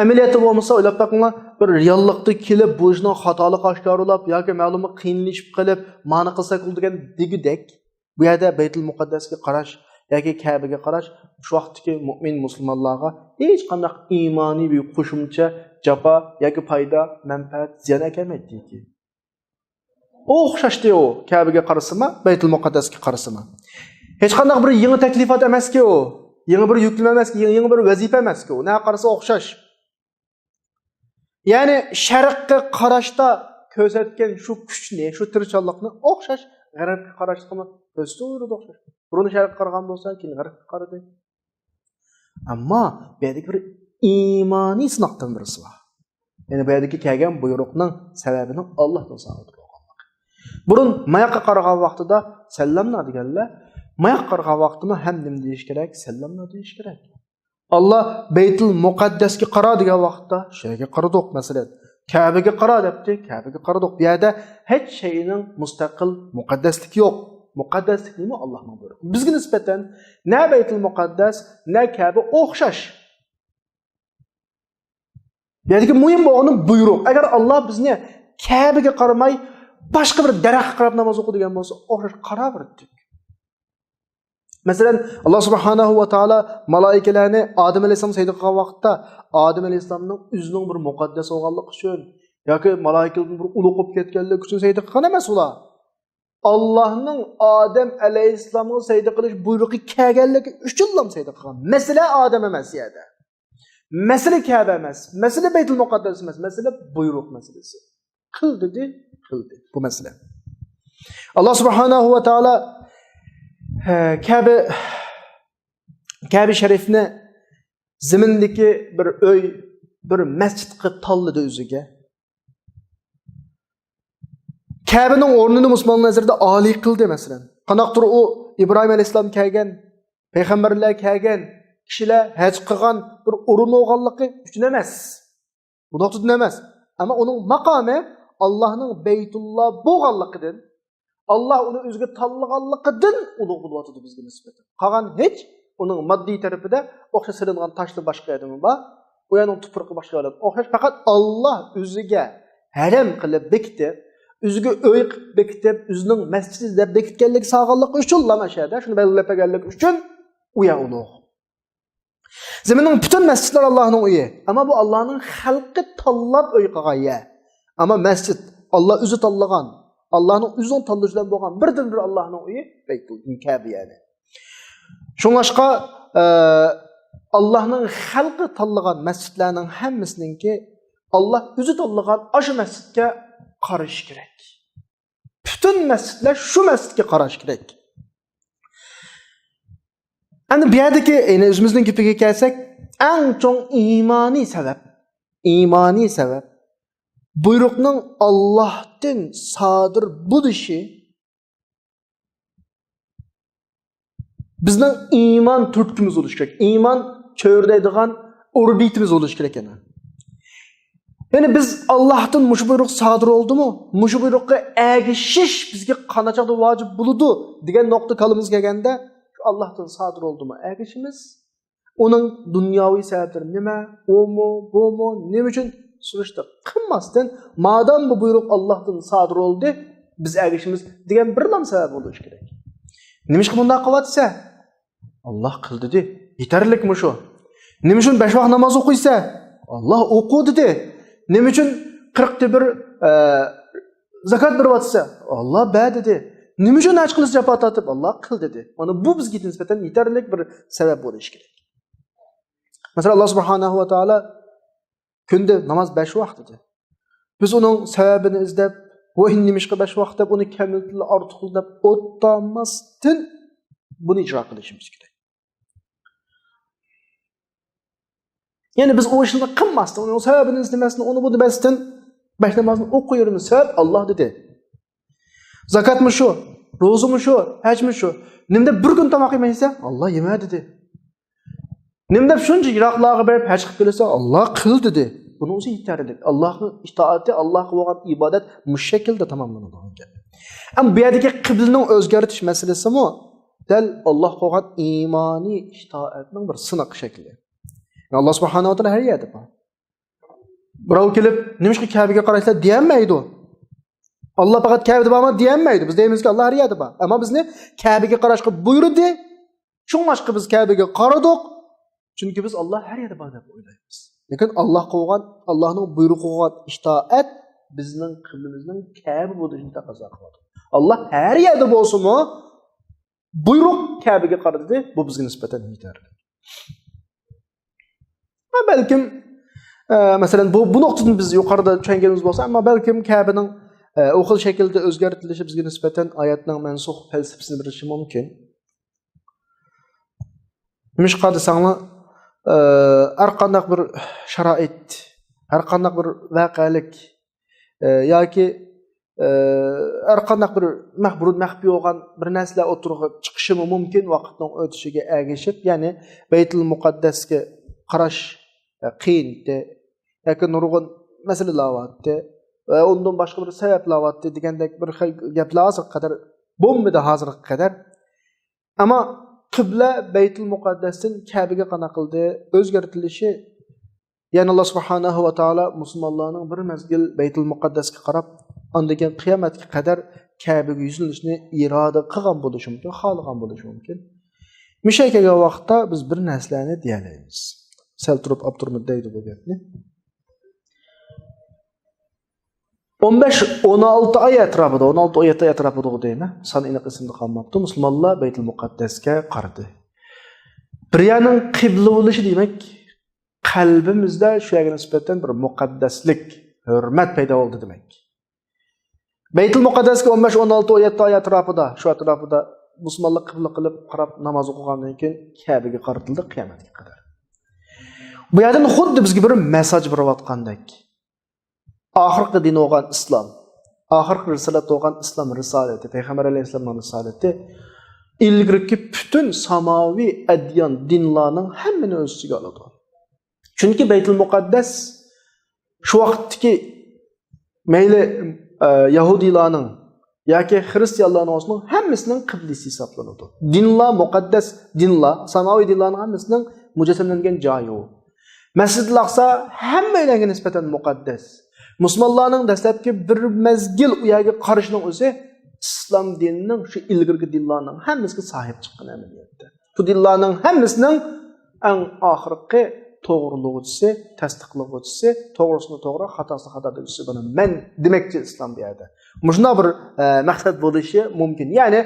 Amaliyoti bo'lmasa o'ylab taqinglar, bir reallikda kelib bu ishning xatolik oshkorlab yoki ma'lum qiyinlashib qilib, ma'ni qilsak degan degidek, bu yerda Baytul Muqaddasga qarash yoki Kabe'ga qarash shu vaqtdagi mu'min musulmonlarga hech qanday iymoniy bir qo'shimcha japa yoki foyda, manfaat, ziyon kelmaydi. O'xshashdi u Kabe'ga qarasimi, Baytul Muqaddasga qarasimi. Hech qanday bir yangi taklifot emas-ki u. Yangi bir yuklama emas-ki, yangi bir vazifa emas-ki u. Na qarasa o'xshash. Ya'ni sharqqa qarashda ko'rsatgan shu kuchni, shu tirishchilikni o'xshash g'arbga qarashga ko'rsatuvdi o'xshash. Burun sharqqa qaragan bo'lsa, keyin g'arbga qaradi. Ammo bu yerda bir iymoniy sinoqdan birisi bor. Yani bu yerdagi kelgan buyruqning sababini Allohdan so'rab qo'yganlik. Burun mayoqqa qaragan vaqtida sallamna deganlar, mayoqqa qaragan vaqtida ham nim deyish kerak, sallamna deyish kerak. Allah Baytul Muqaddasga qara degan vaqtda shayga qaradik, masalan, Kabe'ga qara debdi, Kabe'ga qaradik. Bu yerda hech shayning mustaqil muqaddasligi yo'q. Muqaddaslik nima? Allohning buyruqi. Bizga nisbatan na Baytul Muqaddas, na Kabe o'xshash. Ya'ni muhim bo'lgani buyruq. Agar Alloh bizni Kabe'ga qaramay boshqa bir daraxtga qarab namoz o'qi degan bo'lsa, o'xshash qaraverdik. Masalan, Alloh subhanahu va taolo malaikalarni Odam alayhisalom sayda qilgan vaqtda Odam alayhisalomning o'zining bir muqaddas bo'lganligi uchun yoki malaikalarning bir ulug' bo'lib ketganligi uchun sayda qilgan emas ular. Allohning Odam alayhisalomga sayda qilish buyrug'i kelganligi uchun ham sayda qilgan. Masala Odam emas yerda. Masala Kabe emas, masala Baytul Muqaddas emas, masala buyruq masalasi. Qil dedi, qildi. Bu masala. Alloh subhanahu va taolo Kabe sharifni zimindagi bir uy, bir masjid qilib tanladi o'ziga. Kabening o'rnini musulmonlar nazarida oliy qildi masalan. Qanaqdir u Ibrohim alayhisalom kelgan, payg'ambarlar kelgan, kishilar haj qilgan bir o'rin bo'lganligi uchun emas. Bu noqtadan emas. Ammo uning maqomi Allohning Baytulloh bo'lganligidan, Allah uni o'ziga tanlaganligidan ulug' bo'lyapti bizga nisbatan. Qolgan hech uning moddiy tarafida o'xshash silingan toshli boshqa odami bor. uyanın tupraqı başqa oladi. O'xshash faqat Alloh o'ziga haram qilib bekitib, o'ziga o'y qilib bekitib, o'zining masjidi deb bekitganlik sog'inlik uchun lamashada, shuni belgilab berganlik uchun uya ulug'. Zaminning butun masjidlar Allohning uyi, ammo bu Allohning xalqi tanlab uy qilgan. Ammo masjid Alloh o'zi tanlagan, Allohning o'zining tanlashidan bo'lgan birdan-bir Allohning uyi Baytul Ka'ba yani. Shunlashqa Allohning xalqi tanlagan masjidlarning hammasininki Allah o'zi tanlagan o'sha masjidga qarash kerak. Butun masjidlar shu masjidga qarash kerak. Endi bu yerdagi o'zimizning gapiga kelsak, eng chong iymoniy sabab buyruqning Allohdan sodir bo'lishi bizning iymon turtkimiz bo'lishi kerak. Iymon cho'rlaydigan orbitimiz bo'lishi kerak ekan. Yani biz Allah'tan muşu buyruq sadır oldu mu? Muşu buyruqqa erişiş bizge qanachaqda vacib buludu degan nokta kalımız gelgende Allah'tan sadır oldu mu? Erişimiz onun dünyavi sebepleri nime? O mu? Bu mu? Ne için? Sürüşte kınmasdan madem bu buyruq Allah'tan sadır oldu biz erişimiz degan bir nam sebep oluş gerek. Nime için bundan kıvatsa? Allah kıl dedi. Yeterlik mi şu? Nime için 5 vakit namaz okuysa? Allah oku dedi. Nima uchun 40 bir zakat berib atsa? Allah ba dedi. Nima uchun haj qilish jafot atib? Allah qil dedi. Mana bu bizga nisbatan yetarli bir sabab bo'lishi kerak. Masalan Allah subhanahu va taolo kunda namoz 5 vaqt dedi. Biz uning sababini izlab, bu nimishqa 5 vaqt deb uni kamiltili ortiqlab o'tmasdan buni ijro qilishimiz kerak. Yani biz o işini kılmazdı, onun sebebini izlemezsin, onu bu demezsin, beş namazını okuyuruz, sebep Allah dedi. Zakat mı şu, rozu mu şu, hac mı şu, nimde bir gün tamak yemeyse, Allah yeme dedi. Nimde şunca Iraklığa verip hac kılıp gelirse, Allah kıl dedi. Bunu olsa yeterlidir. Allah'ın itaati, Allah'a olan ibadet bu şekilde tamamlanır. Ama bir yerdeki kıblinin özgürtüş meselesi mi? Del Allah'a olan imani itaatinin bir sınak şekli. Allah subhanahu wa ta'ala her yerde var. Birov kelib, nimishqa Ka'baga qarashlar diyemaydi. Allah faqat Ka'bada borma diyemaydi. Biz deymiz ki Allah her yerde var. Ama bizni Ka'baga qarashga buyurdi. Shunlashqa biz Ka'baga qaradik. Chunki biz Allah her yerde bor deb o'ylaymiz. Lekin Allah qo'ygan, Allohning buyrug'iga qo'ygan itoat bizning qiblimizning Ka'ba bo'lishini taqozo qiladi. Allah her yerde bo'lsa-mu, buyruq Ka'baga qaradi. Bu bizga nisbatan yetarli. Belki mesela bu noktadan biz yukarıda çengelimiz olsa ama belki Ka'ba'nın o xil şekilde özgürtülüşü bizge nispeten ayetinin mensuh felsefesini bilişi mümkün. Mişqa desanlar her qandaq bir şarait, her qandaq bir vaqalik yoki her qandaq bir mahfi olgan bir narsalar o'tirib chiqishi mumkin vaqtning o'tishiga ergashib, ya'ni Baytul Muqaddasga qarash qiyin yoki nurg'un masalalar bor va undan boshqa bir sabablar bor degandek bir xil gaplar hozir qadar bo'lmadi hozirga qadar. Ammo qibla Baytul Muqaddasdan Ka'baga qana qildi o'zgartilishi, ya'ni Alloh subhanahu va taolo musulmonlarning bir mezgil Baytul Muqaddasga qarab, undan keyin qiyomatga qadar Ka'baga yuzlanishni iroda qilgan bo'lishi mumkin, xohlagan bo'lishi mumkin. Misha kelgan vaqtda biz bir narsalarni deyalaymiz. Sel turib Abdurmid deydi bu gapni. 15-16 oy atrofida, 16 oy atrofida deymi? Son aniq esimda qolmabdi. Musulmonlar Baytul Muqaddasga qaradi. Biriyaning qibla bo'lishi demak, qalbimizda shu yerga nisbatan bir muqaddaslik, hurmat paydo bo'ldi demak. Baytul Muqaddasga 15-16 oy atrofida, shu atrofida musulmonlar qibla qilib qarab namoz o'qigandan keyin Ka'baga qaratildi qiyomatga qadar. Bu yerdan xuddi bizga bir mesaj berayotgandek. Oxirgi din bo'lgan islom, oxirgi risolat bo'lgan islom risolati, payg'ambar alayhisolamning risolati ilgirki butun samoviy adyon dinlarning hammani o'z ichiga oladi. Chunki Baytul Muqaddas shu vaqtdagi mayli yahudiylarning yoki xristianlarning o'zining hammasining qiblasi hisoblanadi. Dinlar muqaddas dinlar, samoviy dinlarning hammasining mujassamlangan joyi u. Masjidul Aqsa hammalarga nisbatan muqaddas. Musulmonlarning dastlabki bir mezgil u yerga qarashining o'zi islom dinining shu ilgirgi dinlarning hammasiga sahib chiqqan amaliyotda. Bu dinlarning hammasining eng oxirgi to'g'rilovchisi, tasdiqlovchisi, to'g'risini to'g'ri, xatosini xato degisi buni men demakchi islom bu yerda. Shuna bir maqsad bo'lishi mumkin. Ya'ni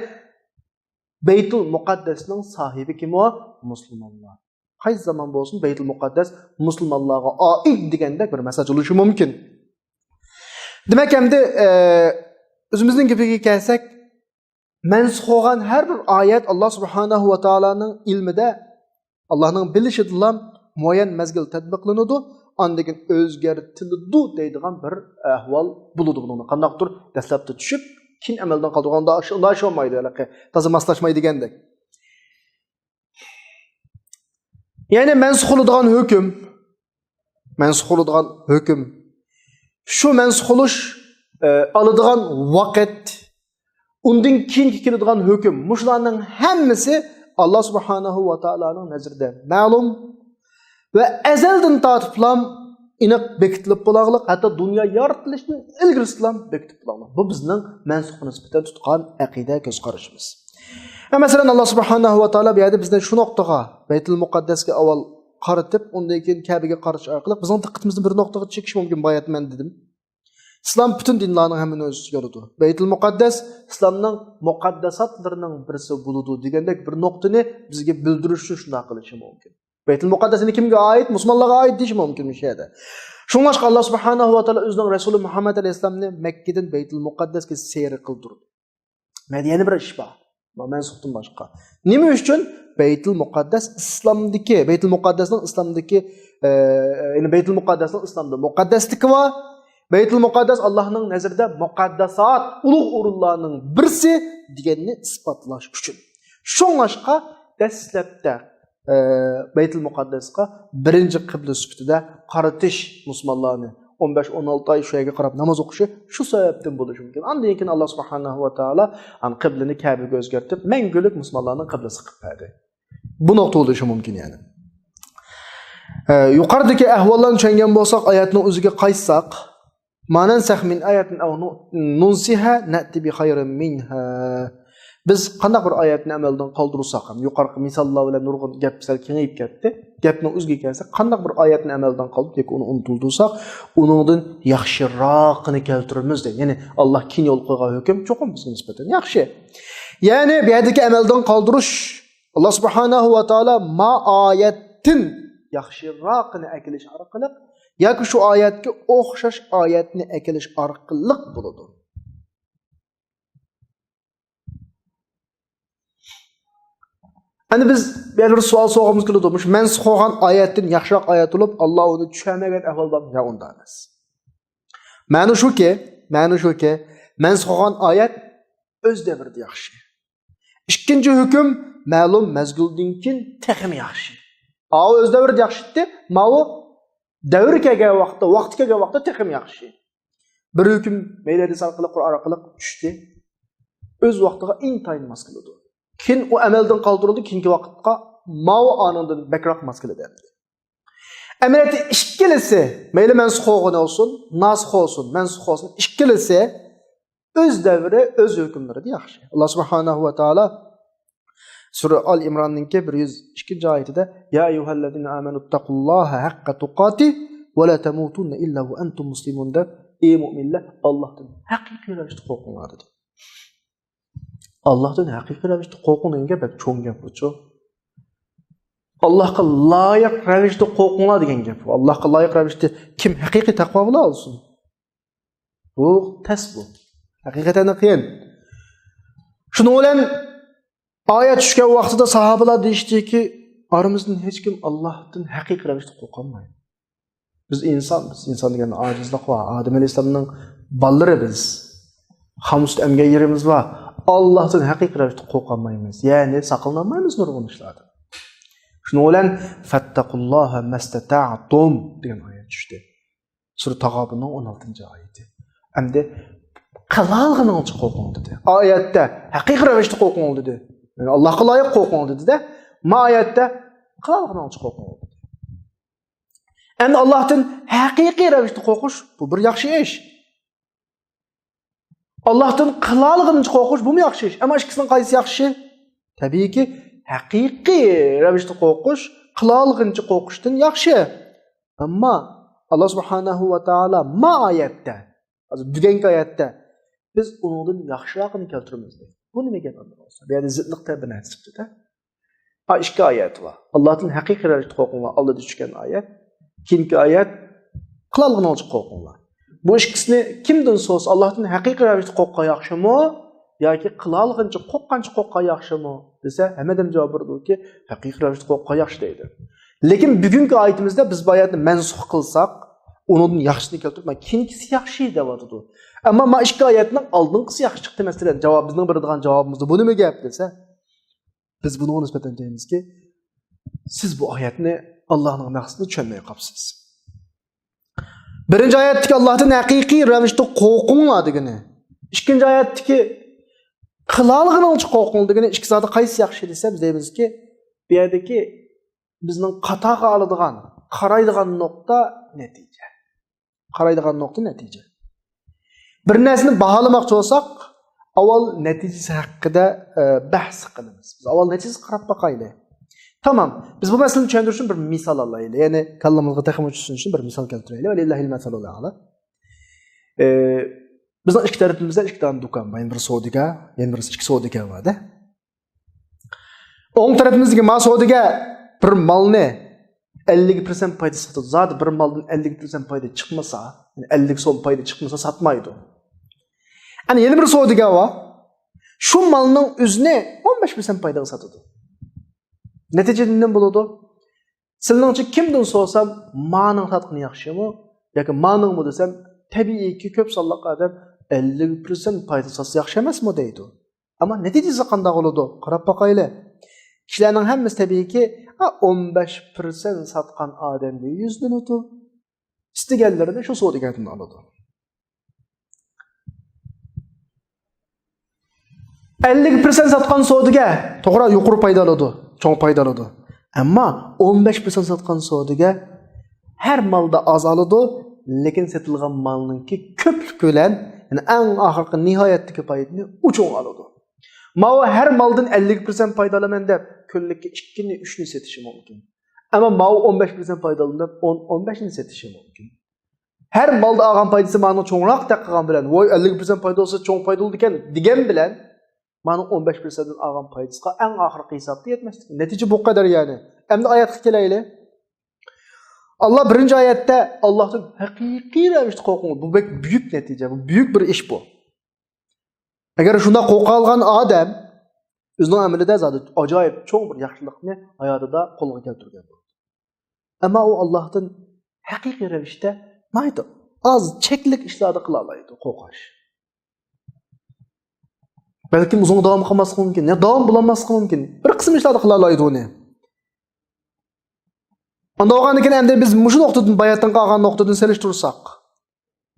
Beytul Muqaddasning sohibi kim o? Musulmonlar. Qaysi zaman bo'lsin Beytul Muqaddas musulmonlarga oid deganda bir masaj bo'lishi mumkin. Demak, endi o'zimizning gapiga kelsak, mansux bo'lgan har bir oyat Alloh subhanahu va taolaning ilmida, Allohning bilishida muayyan mazgil tatbiqlanadi, ondan o'zgartiriladi deydigan bir ahvol bo'ladi buni. Qandaqdir dastlabda tushib, keyin amaldan qoldirganda unday olmaydi, toza moslashmaydi degandek. Ya'ni mansux bo'ladigan hukm, shu mansux bo'lish oladigan vaqt, undan keyin keladigan hukm, mushlarning hammasi Alloh subhanahu va taolaning nazarida ma'lum ve ezelden tartiblam iniq bekitilib bo'lag'liq, hatto dunyo yaratilishning ilgirisidan bekitib bo'lag'liq. Bu bizning mansux nisbatan tutgan aqida ko'z qarashimiz. Masalan, Alloh subhanahu va taolo bu yerda bizdan shu nuqtaga Baytul Muqaddasga avval qaratib, undan keyin Ka'baga qarash orqali bizning diqqatimizni bir nuqtaga chekish mumkin. Bayat men dedim. İslam bütün dinlarning hammani o'z ichiga oladi. Baytul Muqaddas islomning muqaddasatlarining birisi bo'ladi degandek bir nuqtani bizga bildirish uchun shunday qilishi mumkin. Baytul Muqaddas kimga oid? Musulmonlarga oid deyish mumkin bu yerda. Shunga Alloh subhanahu va taolo o'zining rasuli Muhammad alayhisolamni Makkadan Baytul Muqaddasga sayr qildirdi. Madina bir ish bor. Mansuxdan boshqa. Nima uchun? Baytul Muqaddas islomdagi, Baytul Muqaddasning islomdagi, ya'ni Baytul Muqaddasning islomda muqaddasligi va Baytul Muqaddas Allohning nazarida muqaddasat, ulug' o'rinlarning birisi deganni isbotlash uchun. Shunga dastlabda Baytul Muqaddasga birinchi qibla sifatida qaratish musulmonlarni 15-16 oy shu yerga qarab namoz o'qishi shu sababdan bo'lishi mumkin. Undan keyin Alloh subhanahu va taolo qiblani Ka'baga o'zgartirib, mangulik musulmonlarning qiblasi qilib berdi. Bu nuqta bo'lishi mumkin yani. Yuqoridagi ahvollarni tushungan bo'lsak, oyatning o'ziga qaytsak, manan sahmin ayatin aw nunsiha na'ti bi khayrin minha. Biz qanday bir oyatni amaldan qoldirsak ham, yuqorqi misollar bilan nurg'un gap sal kengayib ketdi. Gapning o'ziga kelsak, qanday bir oyatni amaldan qoldirib yoki uni unutildirsak, uningdan yaxshiroqini keltiramiz deydi. Ya'ni Alloh keng yo'l qo'ygan hukm cho'qim bizga nisbatan yaxshi. Ya'ni bu yerdagi amaldan qoldirish Alloh subhanahu va taolo ma oyatdan yaxshiroqini akilish orqali yoki shu oyatga o'xshash oyatni akilish orqali bo'ladi. Hani biz bir sual sorğumuz keldi. Mansux bo'lgan oyatdan yaxshiroq oyat bo'lib, Alloh uni tushunmagan ahvol bor, ya unda emas. Ma'no shuki, mansux bo'lgan oyat o'z davrida yaxshi. Ikkinchi hukm ma'lum mazguldan keyin texim yaxshi. O'z davrida yaxshi-di, ma'u davr kelgan vaqt kelgan vaqtda texim yaxshi. Bir hukm meyladi orqali Qur'on orqali tushdi. O'z vaqtiga intayin mas keladi. Keyin u amaldan qoldirildi, keyingi vaqtga ma'u anından bakroq mas keladi. Amaliyotda ikkilisi, mayli mansux bo'lgan olsun, nasx olsun, mansux olsun, ikkilisi o'z davri, o'z hukmlarida yaxshi. Alloh subhanahu va taolo Sura Al-Imronning 102-oyatida ya ayyuhallazina amanu taqulloha haqqa tuqati va la tamutunna illa va antum muslimun deb ey mu'minlar Allohdan haqiqiy ravishda qo'rqinglar dedi. Allohdan haqiqiy ravishda qo'rqinglar bak cho'ng gap bu-chu. Allohga loyiq ravishda qo'rqinglar degan gap. Allohga loyiq ravishda kim haqiqiy taqvo bilan olsin? Bu tasbu. Haqiqatan qiyin. Shuning bilan oyat tushgan vaqtida sahobalar deyishdiki, aramizdan hech kim Allohdan haqiqiy ravishda qo'rqolmaydi. Biz inson degan ojizlik va Odam alayhisolamning bolalari biz. Xamsut emgan yerimiz va Allohdan haqiqiy ravishda qo'rqolmaymiz. Ya'ni saqlanolmaymiz nurg'un ishlardan. Shuning bilan fattaqulloha mastata'tum degan oyat tushdi. Sura Tag'obunning 16-oyati. Endi qalalg'iningcha qo'rqing dedi. Oyatda haqiqiy ravishda qo'rqing dedi. Yani Allohga loyiq qo'rqing dedi-da. Ma oyatda qalalg'iningcha qo'rqing dedi. Endi Allohdan haqiqiy ravishda qo'rqish bu bir yaxshi ish. Allohdan qilalg'incha qo'rqish bu yaxshi ish. Ammo ikkisining qaysi yaxshi? Tabiiyki, haqiqiy ravishda qo'rqish qilalg'incha qo'rqishdan yaxshi. Ammo Allah subhanahu va taolo ma oyatda, hozir bugungi oyatda biz undan yaxshirog'ini keltiramiz. Bu nima gap bo'lsa? Bu yerda zidliqda bir narsa chiqdi-da. Ikki oyat bor. Allohdan haqiqiy ravishda qo'rqinglar, oldida tushgan oyat. Keyingi oyat qilalg'incha qo'rqinglar. Bu ikkisini kimdan so'z Allohdan haqiqiy ravishda qo'rqqa yaxshimi yoki qilalg'incha qo'rqqa yaxshimi desa, hammadan javob berdiki, haqiqiy ravishda qo'rqqa yaxshi deydi. Lekin bugungi oyatimizda biz bu oyatni mansux qilsak, undan yaxshisini keltirib, keyingisi yaxshi deyapti. Ammo ma ikki oyatning oldinqisi yaxshi chiqdi masalan, javob bizning beradigan javobimiz bu nima gap desa, biz buni nisbatan deymizki, siz bu oyatni Allohning maqsadini tushunmay qolibsiz. Birinchi oyatdagi Allohdan haqiqiy ravishda qo'rqinglar degani, ikkinchi oyatdagi qilalg'incha qo'rqinglar degani, ikki zoti qaysi yaxshi desa, biz deymizki, bu yerdagi bizning qatoga oladigan, qaraydigan nuqta natija. Qaraydigan nuqta natija. Bir narsani baholamoqchi bo'lsak, avval natijasi haqida bahs qilamiz. Biz avval natijasini qarab boqaylik. Tamam, biz bu masalani tushundirish uchun bir misol olaylik. Ya'ni kallamizga taxmin tushunish uchun bir misol keltiraylik. Valillahil masalul a'la. Bizning ikki tarafimizda ikki dona do'kon bor. Bir savdogar, yana birisi ikki savdogar bor-da. O'ng tarafimizdagi mal savdogar bir malni 50% foyda sotadi. Zodi bir maldan 50% foyda chiqmasa, yani 50 so'm foyda chiqmasa sotmaydi. Ana yana bir savdogar bor. Shu malning o'zini 15% foydaga sotadi. Neticede nima bo'ladi? Sizlarcha kimdan so'rasam, ma'ning tatqini yaxshimi yoki ma'ningmi desam, tabiiyki ko'p sonliq odam 50% foyda sotsa yaxshi emasmi deydi. Ammo natijasi qanday bo'ladi? Qarab boqaylik. Kishilarning hammasi tabiiyki 15% sotgan odamga 100 minut istaganlarini shu savdogardan oladi. 50% sotgan savdogar to'g'ri yuqori foyda oladi. Cho'ng foyda oladi. Ammo 15% sotgan savdoga har malda az oladi, lekin sotilgan malninki ko'plik bilan, ya'ni eng oxirgi nihoyatdagi foydani uchun oladi. Mao har maldan 50% foyda olaman deb kunlikka 2 ni 3 ni sotishi mumkin. Ammo Mao 15% foyda oladi deb 15 ni sotishi mumkin. Har malda olgan foydasi ma'no cho'ngroq taqqigan bilan, voy 50% foyda olsa cho'ng foyda oldi ekan degan bilan mana 15%dan olgan foydasiga eng oxirgi hisobda yetmasdi. Natija bu qadar yani. Endi oyatga kelaylik. Allah birinchi oyatda Allohdan haqiqiy ravishda qo'rqing. Bu buyuk natija, bu buyuk bir ish bu. Agar shunda qo'rqalgan odam o'zining amalida zot ajoyib cho'ng bir yaxshilikni hayotida qo'lga keltirgan bo'ladi. Ammo u Allohdan haqiqiy ravishda mayda az cheklik ishlarni qila oladi, qo'rqish. Belki uzun davom qilmasligi mumkin, ya davom bo'lmasligi mumkin. Bir qism ishlarni qila oladi uni. Unda o'g'an ekan endi biz mushu nuqtadan bayatdan qolgan nuqtadan selishtirsak,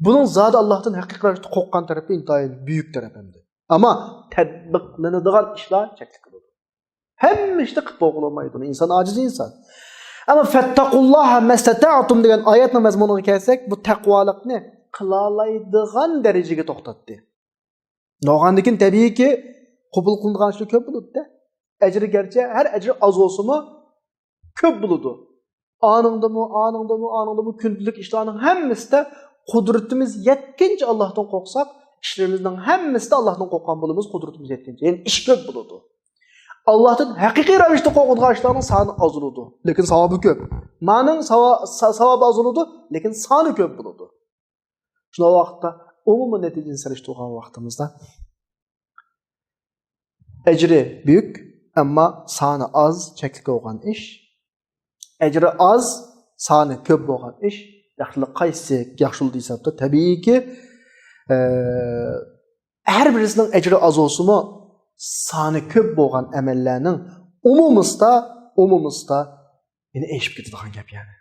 buning zot Allohdan haqiqatda qo'rqqan tarafi intayin buyuk taraf endi. Ammo tatbiqlanadigan ishlar cheklik bo'ladi. Hamma ishni qilib bo'lmaydi. İnsan ojiz inson. Ammo fattaqulloha mastata'tum degan oyatning mazmuniga kelsak, bu taqvolikni qila oladigan darajaga to'xtatdi. Noğandikin tabii ki qabul qilingan ish ko'p bo'ladi-da. Ajri garchi har ajri oz bo'lsa-mu ko'p bo'ladi. Aningdami kunlik ishlarning hammasida qudratimiz yetkincha Allohdan qo'rqsak, ishlarimizning hammasida Allohdan qo'rqgan bo'lamiz, qudratimiz yetkincha. Ya'ni ish ko'p bo'ladi. Allohdan haqiqiy ravishda qo'rqadigan ishlarning soni oz bo'ladi, lekin savobi ko'p. Ma'ning savobi oz bo'ladi, lekin soni ko'p bo'ladi. Shunday vaqtda umumiy natijani solishtirgan vaqtimizda ajri büyük ammo soni oz cheklik bo'lgan ish, ajri oz soni ko'p bo'lgan ish, yaxshilik qaysi yaxshilik hisobda tabiiyki har birisining ajri oz bo'lsa-mu soni ko'p bo'lgan amallarning umumida yine eshib ketadigan gap yani.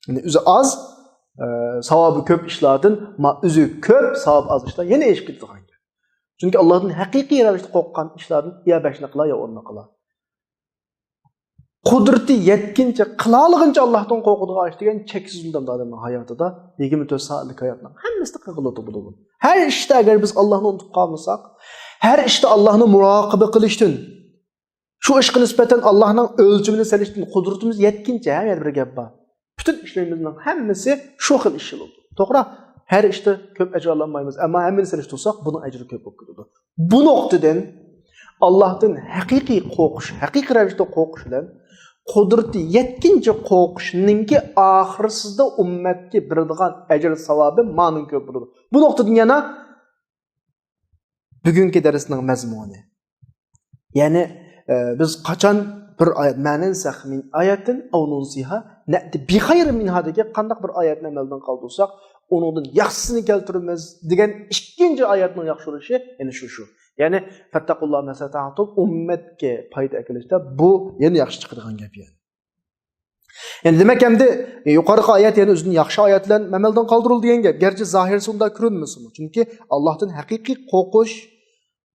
Yani o'zi oz savobi ko'p ishlardan o'zi ko'p savob az ishlar yana eshib ketadigan gap. Chunki Allohning haqiqiy ravishda qo'rqqan ishlardan ya 5 qila ya 10 qila. Kudreti yetkince, kılalığınca Allah'tan korkuduğu aç degen çeksiz undamda adamın hayatıda 24 saatlik hayatına hemmesi kıgılıdı bunu. Her işte eğer biz Allah'ını unutup kalmasak, her işte Allah'ını murakabe kılıştın, şu ışkı nispeten Allah'ın ölçümünü seliştin, kudretimiz yetkince her yer bir gap var. Bütün işlerimizin hemmesi şu xil iş oldu. To'g'ri, her işte köp ecir alamayız ama hemmini seliştirsak bunun ecri köp oldu. Bu noktadan Allah'tan hakiki korkuş, hakiki ravishda korkuş bilan kudreti yetkince qo'rqishninki oxirsizda ummatga beradigan ajr savobi ma'lum ko'p bo'ladi. Bu nuqtadan yana bugungi darsning mazmuni. Ya'ni biz qachon bir oyat ma'nan sahmin ayatin aw nunsiha na'ti bi khayrin minha degan qandaq bir oyatni amaldan qoldirsak, uningdan yaxshisini keltiramiz degan ikkinchi oyatning yaxshi bo'lishi yana shu. Yani fattaqulloh masata'tum ummatga foyda kelishda bu yana yaxshi chiqadigan gap yani. Yani demek hem de yukarıki ayet yani özünün yaxshi ayet bilan amaldan qoldirildi degan gap. Gerçi zahirsi unda ko'rinmasin. Çünkü Allah'tan haqiqiy qo'rqish,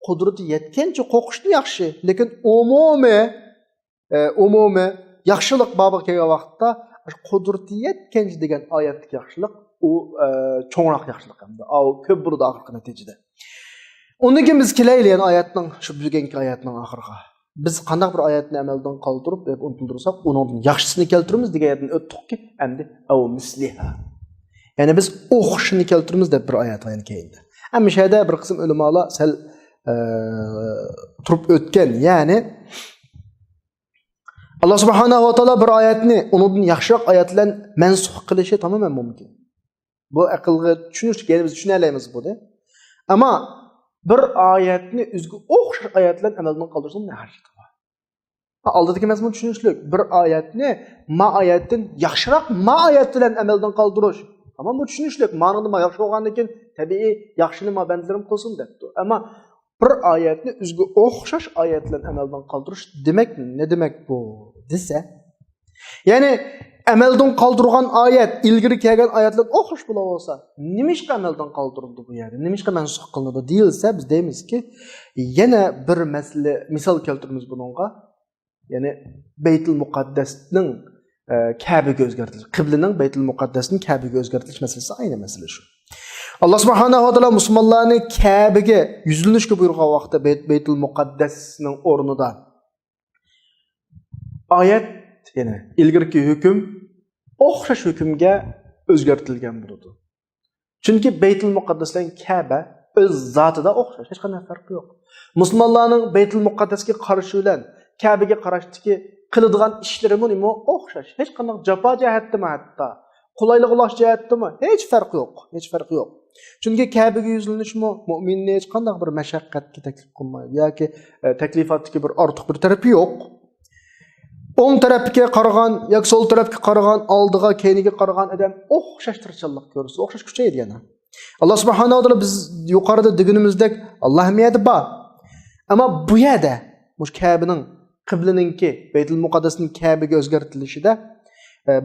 qudrati yetgancha qo'rqishni yaxshi, lekin umumiy yaxshilik bobi kelgan vaqtda qudrati yetgancha degan oyatdagi yaxshilik u cho'ngroq yaxshilik hamda. O ko'p bo'ladi oxirgi natijada. Ondan keyin biz kelaylik oyatning shu bugungi oyatning oxiriga. Biz qanday bir oyatni amaldan qoldirib, unutildirsak, uningdan yaxshisini keltiramiz degandan o'tdikki, endi aw misliha. Ya'ni biz o'xshini keltiramiz deb bir oyat yana keldi. Ammo bu yerda bir qism ulamolar sal turib o'tgan. Ya'ni Alloh subhanahu va taolo bir oyatni uningdan yaxshiroq oyat bilan mansux qilishi tamoman mumkin. Bu aqlga tushunish, ya'ni biz tushuna olamiz buni. Ammo bir ayetni özgü o'xshash ayet bilan amaldan qoldirsak ne hajati bor? Aldidagi mazmun tushunishlik. Bir ayetni ma ayetdan yaxshiroq ma ayet bilan amaldan qoldirish. Tamam bu tushunishlik. Ma'noda yaxshi bo'lgandan keyin tabiiy yaxshini ma bandlarim qilsin debdi. Ammo bir ayetni özgü o'xshash ayet bilan amaldan qoldirish demek ne demek bu desa? Yani amaldan qoldirgan ayet, ilgari kelgan oyatlar o'xshash bo'la olsa, nimishqa amaldan qoldirildi bu yerda? Nimishqa mansux qilinadi deyilsa, biz deymizki, yana bir masala misol keltiramiz buningga. Ya'ni Baytul Muqaddasning Ka'baga o'zgartirish, qiblaning Baytul Muqaddasning Ka'baga o'zgartirish masalasi ayni masala shu. Alloh subhanahu va taolo musulmonlarni Ka'baga yuzlanishga buyurgan vaqtda Baytul Muqaddasning o'rnida oyat yani ilgirki hüküm o'xshash hükümge o'zgartirilgan bo'ladi. Chunki Baytul Muqaddasdan Ka'ba o'z zotida o'xshash, hech qanday farqi yo'q. Musulmonlarning Baytul Muqaddasga qarashi bilan Ka'baga qarashdagi qiladigan ishlari nima o'xshash, hech qanday jafo jihatdimi hatto, qulaylik ulash jihatdimi, hech farqi yo'q, hech farqi yo'q. Chunki Ka'baga yuzlanishmi mu'minni hech qanday bir mashaqqatga taklif qilmaydi yoki taklifatdagi bir ortiq bir tarafi yo'q. O'ng tarafga qaragan yoki so'l tarafga qaragan, oldiga, keyniga qaragan odam o'xshash tirishchilik ko'rsa, o'xshash kuchaydi yana. Alloh subhanahu va taolo biz yuqorida deganimizdek Alloh hamiyati bor. Ammo bu yerda mush Ka'baning qiblaninki Baytul Muqaddasning Ka'baga o'zgartirilishida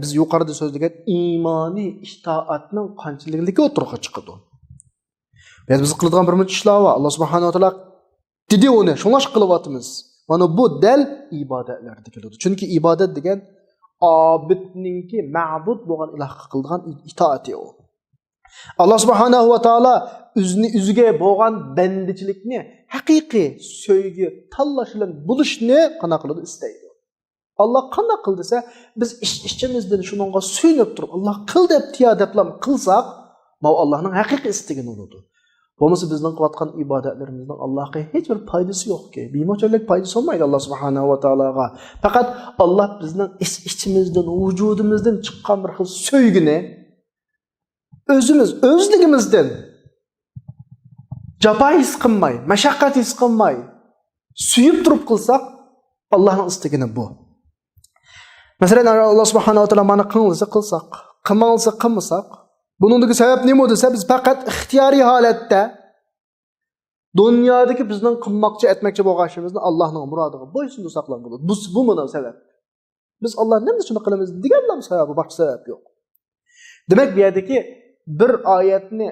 biz yuqorida so'zlagan iymoniy itoatning qanchalikligi o'tirg'a chiqadi. Biz qiladigan bir muncha ishlar bor. Alloh subhanahu va taolo dedi uni, shunlash qilyapmiz. Mana bu dal ibodatlarda keladi. Chunki ibodat degan abidninki ma'bud bo'lgan ilohga qilgan itoati u. Alloh subhanahu va taolo o'ziga bo'lgan bandichilikni haqiqiy so'ygi tanlash bilan bo'lishni qana qiladi istaydi. Alloh qana qil desa, biz ishchimizdan shuningga suyunib turib, Alloh qil deb tiyadablam qilsak, bu Allohning haqiqiy istagini bo'ladi. Bo'lmasa bizning qilayotgan ibodatlarimizning Allohga hech bir foydasi yo'q-ki. Bemo'chalik foydasi olmaydi Alloh subhanahu va taologa. Faqat Alloh bizning ichimizdan, vujudimizdan chiqqan bir xil so'ygini o'zligimizdan jafo his qilmay, mashaqqat his qilmay suyib turib qilsak, Allohning istagini bu. Masalan, Alloh subhanahu va taolo mana qilsa qilsak, qilmasa qilmasak, buningdagi sabab nima desa, biz faqat ixtiyoriy holatda dunyodagi bizning qilmoqchi etmoqchi bo'lganimizni Allohning murodiga bo'ysunib saqlab bo'ladi. Bu mana sabab. Biz Alloh nima uchun qilamiz deganlar sababi, boshqa sabab yo'q. Demak, bu yerdagi bir oyatni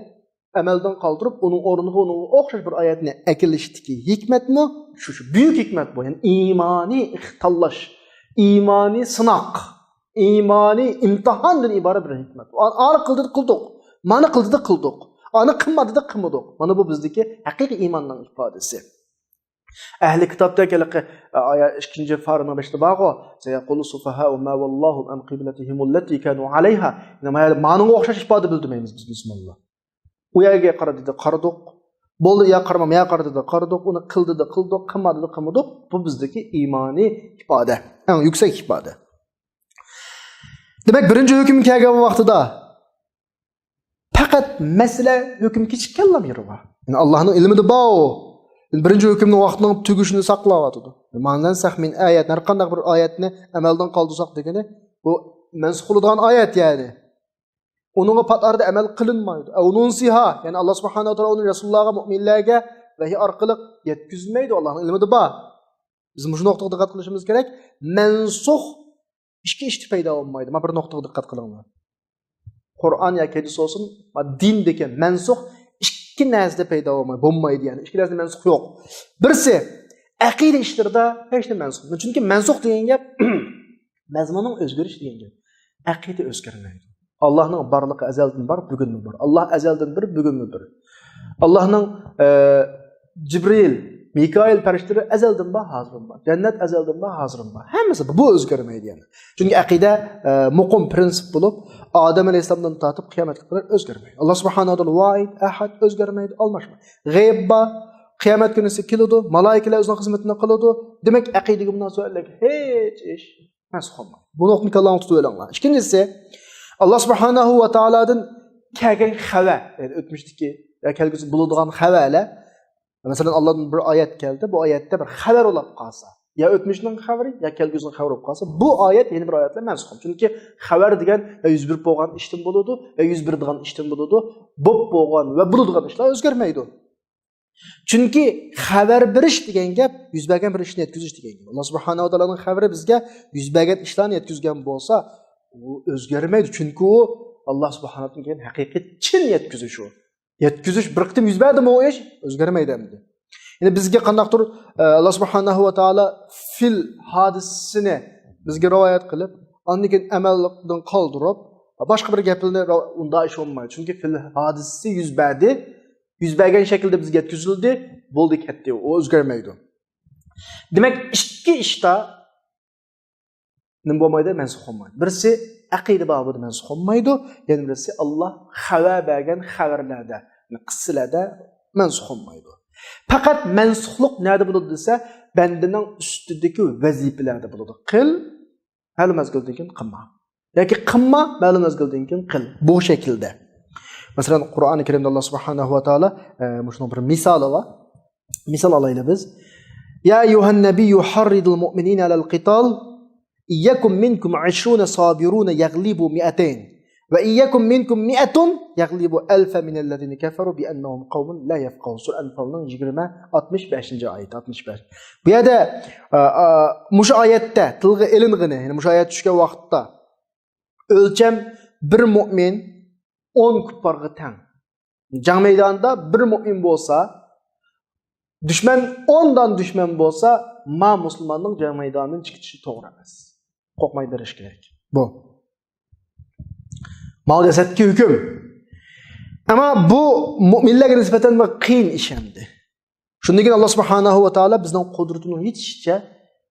amaldan qoldirib, uning o'rniga o'xshash bir oyatni akilishdiki hikmatmi? Shu buyuk hikmat bu. Ya'ni iymoniy tanlash, İmani sınaq, imani imtihandan ibaret bir hikmet. Anı kıldık kıldık, manı kıldık kıldık, anı kılmadık kılmadık. Mana bu bizdeki haqiqiy imanın ifadesi. Ahli kitapda kelaqi ayet 2. farına 5'te bağı sayaqulu sufaha'u ma wallahu an qiblatihim allati kanu alayha. Nima ma'nıga o'xshash ifoda bildirmaymiz biz bismillah. U yerga qaradi qaradik. Bo'ldi ya qaramam ya qaradi qaradik, uni qildi qildik, qilmadi qilmadik. Bu bizdagi iymoniy ifoda. Eng yuksak ifoda. Demak, birinchi hukm kelgan vaqtida faqat masala hukm kechikkanlar bor. Yani Allohning ilmida bor. Birinchi hukmning vaqtining tugishini saqlayotdi. Mandan sahmin ayat, har qanday bir oyatni amaldan qoldirsak degani, bu mansux bo'lgan oyat yani. Onunğa patlarda amal qilinmaydi. Ununsiha, yani Allah subhanahu wa taala onu Resulullah'a, müminlerge vahiy orqali yetkizmaydi. Allah'ın ilmida bor. Bizim bu noktada dikkat qilishimiz kerak. Mansux ikki ish paydo bo'lmaydi. Mana bir noktada dikkat qilinglar. Qur'on yoki hadis olsun, din degan mansux ikki narsada paydo bo'lmaydi yani. Ikki narsada mansux yo'q. Birisi aqida ishlarida hech narsa mansux. Chunki mansux degan gap mazmunning o'zgarishi degan gap. Aqida o'zgarmaydi. Allah'ın barlığı ezelden var, bugün mü var? Allah ezelden bir, bugün mü bir? Allah'ın Cibril, Mikail perişleri ezelden var, hazırın var. Cennet ezelden var, hazırın var. Hemisi bu özgürmeydi yani. Çünkü akide mukum prensip bulup, Adem Aleyhisselam'dan tatıp kıyametlik kadar özgürmeydi. Allah subhanahu wa ta'ala vaid, ahad özgürmeydi, almaşma. Gayb var, kıyamet günüsü kilodu, malaikeler özünün hizmetine kılıdı. Demek akide bundan sonra hiç iş mesut olmadı. Bu noktada Allah'ın tutuyorlar. İkincisi, Allah subhanahu wa ta'aladan kelgen haber, yani ötmüşteki ya kelgisi bulunduğun haberle, mesela Allah'ın bir ayet geldi, bu ayette bir haber olup kalsa, ya ötmüşünün haberi ya kelgisinin haberi olup kalsa, bu ayet yeni bir ayetle mensup. Çünkü haber degen ya 101 boğan işten buludu, ya 101 degen işten buludu, bob boğan ve buluduğun işler özgürmeydi. Çünkü haber bir iş degen gap, yüz bergen bir işini yetküzüş degen gap. Allah subhanahu wa ta'ala'nın haberi bizge yüz bergen işlerini yetküzgen bolsa, o özgürmeydi. Çünkü o Allah subhanahu wa ta'ala'nın hakikat çin yetküzüş o. Yetküzüş bir kıtım yüz berdi mi o iş? Özgürmeydi emdi. Yani bizge kandaktır Allah subhanahu wa ta'ala fil hadisini bizge rivayet kılıp, annikin emellikten kaldırıp, başka bir gapilini onda iş olmaydı. Çünkü fil hadisi yüz berdi. Yüz bergen şekilde bizge yetküzüldü. Buldu ketti. O özgürmeydi. Demek iki işte nim bo'lmaydi, mansux bo'lmaydi. Birisi aqida babida mansux bo'lmaydi, yana birisi Alloh xabar bergan xabarlarda, qissalarda mansux bo'lmaydi. Faqat mansuxlik nerede bo'ladi desa, bandaning ustidagi vazifalarda bo'ladi. Qil, hali mazgildan keyin qilma. Yoki qilma, ma'lum mazgildan keyin qil. Bu shaklda. Masalan, Qur'oni Karimda Alloh subhanahu va taolo shunday bir misoli var. Misol olaylik biz. Ya ayyuhan nabiyyu harridul mu'minina alal qital İyyakum minkum 20 sabirun yaglibu 200 ve iyyakum minkum 100 yaglibu 1000 minellezine keferu bi ennahum kavmun la yefqahun. Sure Enfal'ın 65. ayet 65. Bu yerda muş ayette tilga ilingini, yani muş ayet tushgan vaqtda o'lcham bir mu'min 10 kuffarga teng. Jang maydonida bir mu'min bo'lsa, düşman 10 dan düşman bo'lsa, ma musulmonning jang maydonidan chiqishi to'g'ri emas. Korkmayı deriş gerek. Bu. Mağdesatki hüküm. Ama bu müminlerge nispeten bir kıyın işemdi. Şundan Allah subhanahu wa ta'ala bizden kudretini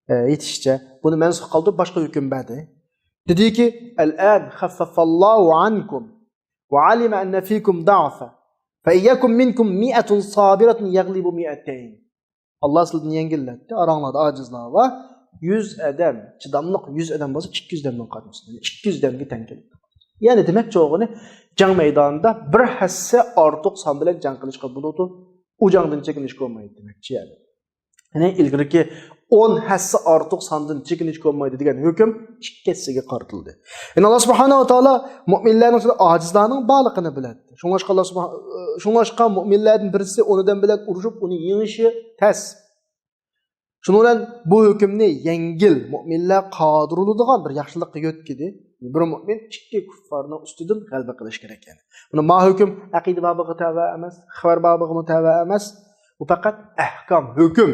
yetişçe bunu mensuh kaldırıp başka hüküm verdi. Dedi ki el-an khaffafallahu ankum ve alima enne fikum da'fa fe iyyakum minkum 100 sabiratun yaglibu 200. Allah sizden yengilletti. Aranlarda acizler var. 100 adam, çidamlık 100 adam olsa 200 adamdan kalmasın. Yani 200 adamga teng keladi. Yani demek çoğunu jang maydonida bir hassa ortiq son bilan jang qilishga bo'ladi. U jangdan chekinishga bo'lmaydi demakchi yani. Yani ilgirki 10 hassa ortiq sondan chekinishga bo'lmaydi degan hukm ikki hassiga qaratildi. Yani Allah subhanahu va taolo mu'minlarning ojizlarning borligini biladi. Shunga mu'minlarning birisi onidan bilan urushib uni yengishi tas. Şunun bu hükümni yengil müminler qadırılıdığan bir yaxşılıqqa yetkidi. Bir mümin ikki kuffarning ustidan g'alaba qilish kerak yani. Buni ma hüküm aqida babiga tava emas, xabar babiga tava emas. Bu faqat ahkam, hüküm.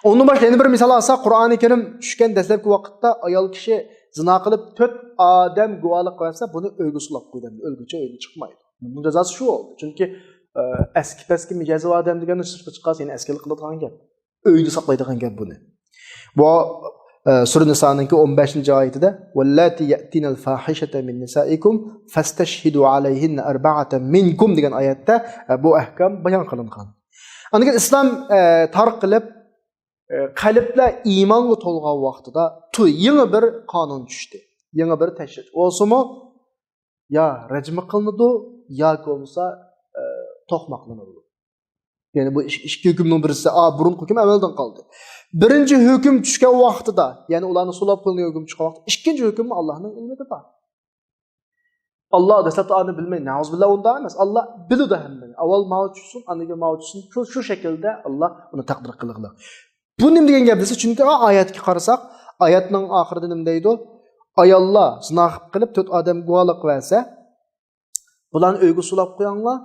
Onun başka yeni bir misal alsak, Kur'an-ı Kerim düşken dastlabki vaqtda ayol kishi zina qilib 4 odam guvohlik qilsa, buni o'yga sulab qo'yadi. O'lguncha o'yga chiqmaydi. Bunun jazosi shu oldu. Chunki eski mijozi odam deganni sirtga chiqarsa, ya'ni askilik qiladigan gap. O'yda saqlaydigan gap buni. Bu Sura Niso'ning 15-oyatida "Vallati ya'tinal fahishata min nisaikum fastashhidu alayhinna arba'atan minkum" degan oyatda bu ahkam bayon qilingan. Aniq islom tarqilib qalblar iymonga to'lgan vaqtida yangi bir qonun tushdi. Yangi bir tashriq. O'simi ya rajm qilinadi yoki bo'lmasa to'qmoqlanadi. Yani bu ikki hukmning birisi burun hukm amaldan qoldi. Birinchi hukm tushgan vaqtida, ya'ni ularni sulab qilingan hukm chiqqan vaqtda, ikkinchi hukm Allohning ilmida bor. Allah dastlabda ani bilmay, na'uzubillah unda emas. Allah biladi hammani. Avval mavjudsun, aniga mavjudsun. Shu shaklda Allah uni taqdir qilgan. Bu nima degan gap desa, chunki oyatga qarasak, oyatning oxirida nima deydi? Ayollar zina qilib 4 odam guvohlik qilsa, bularni uyga sulab qo'yinglar,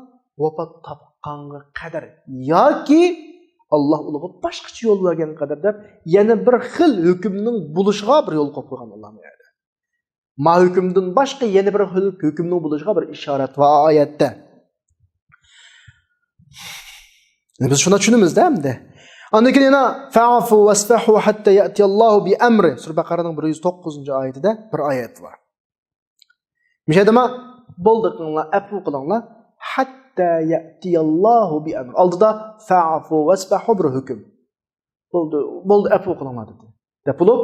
vafot topqanga qadar yoki Allah ularga boshqacha yo'l bergan qadar deb yana bir xil hukmning bo'lishiga bir yo'l qo'yib qo'ygan Alloh aytadi. Ma hukmdan boshqa yana bir xil hukmning bo'lishiga bir ishorat va oyatda. Biz shuni tushunamizda hamda. Ondan keyin yana fa'fu wasfahu hatta ya'ti Allohu bi amri. Sura Baqaraning 109-oyatida bir oyat bor. Mishadama bo'ldiqinglar, afu qilinglar hatta ya'ti Allohu bi amri. Oldida fa'fu wasfahu bir hukm. Bo'ldi afu qilinglar dedi. Depolib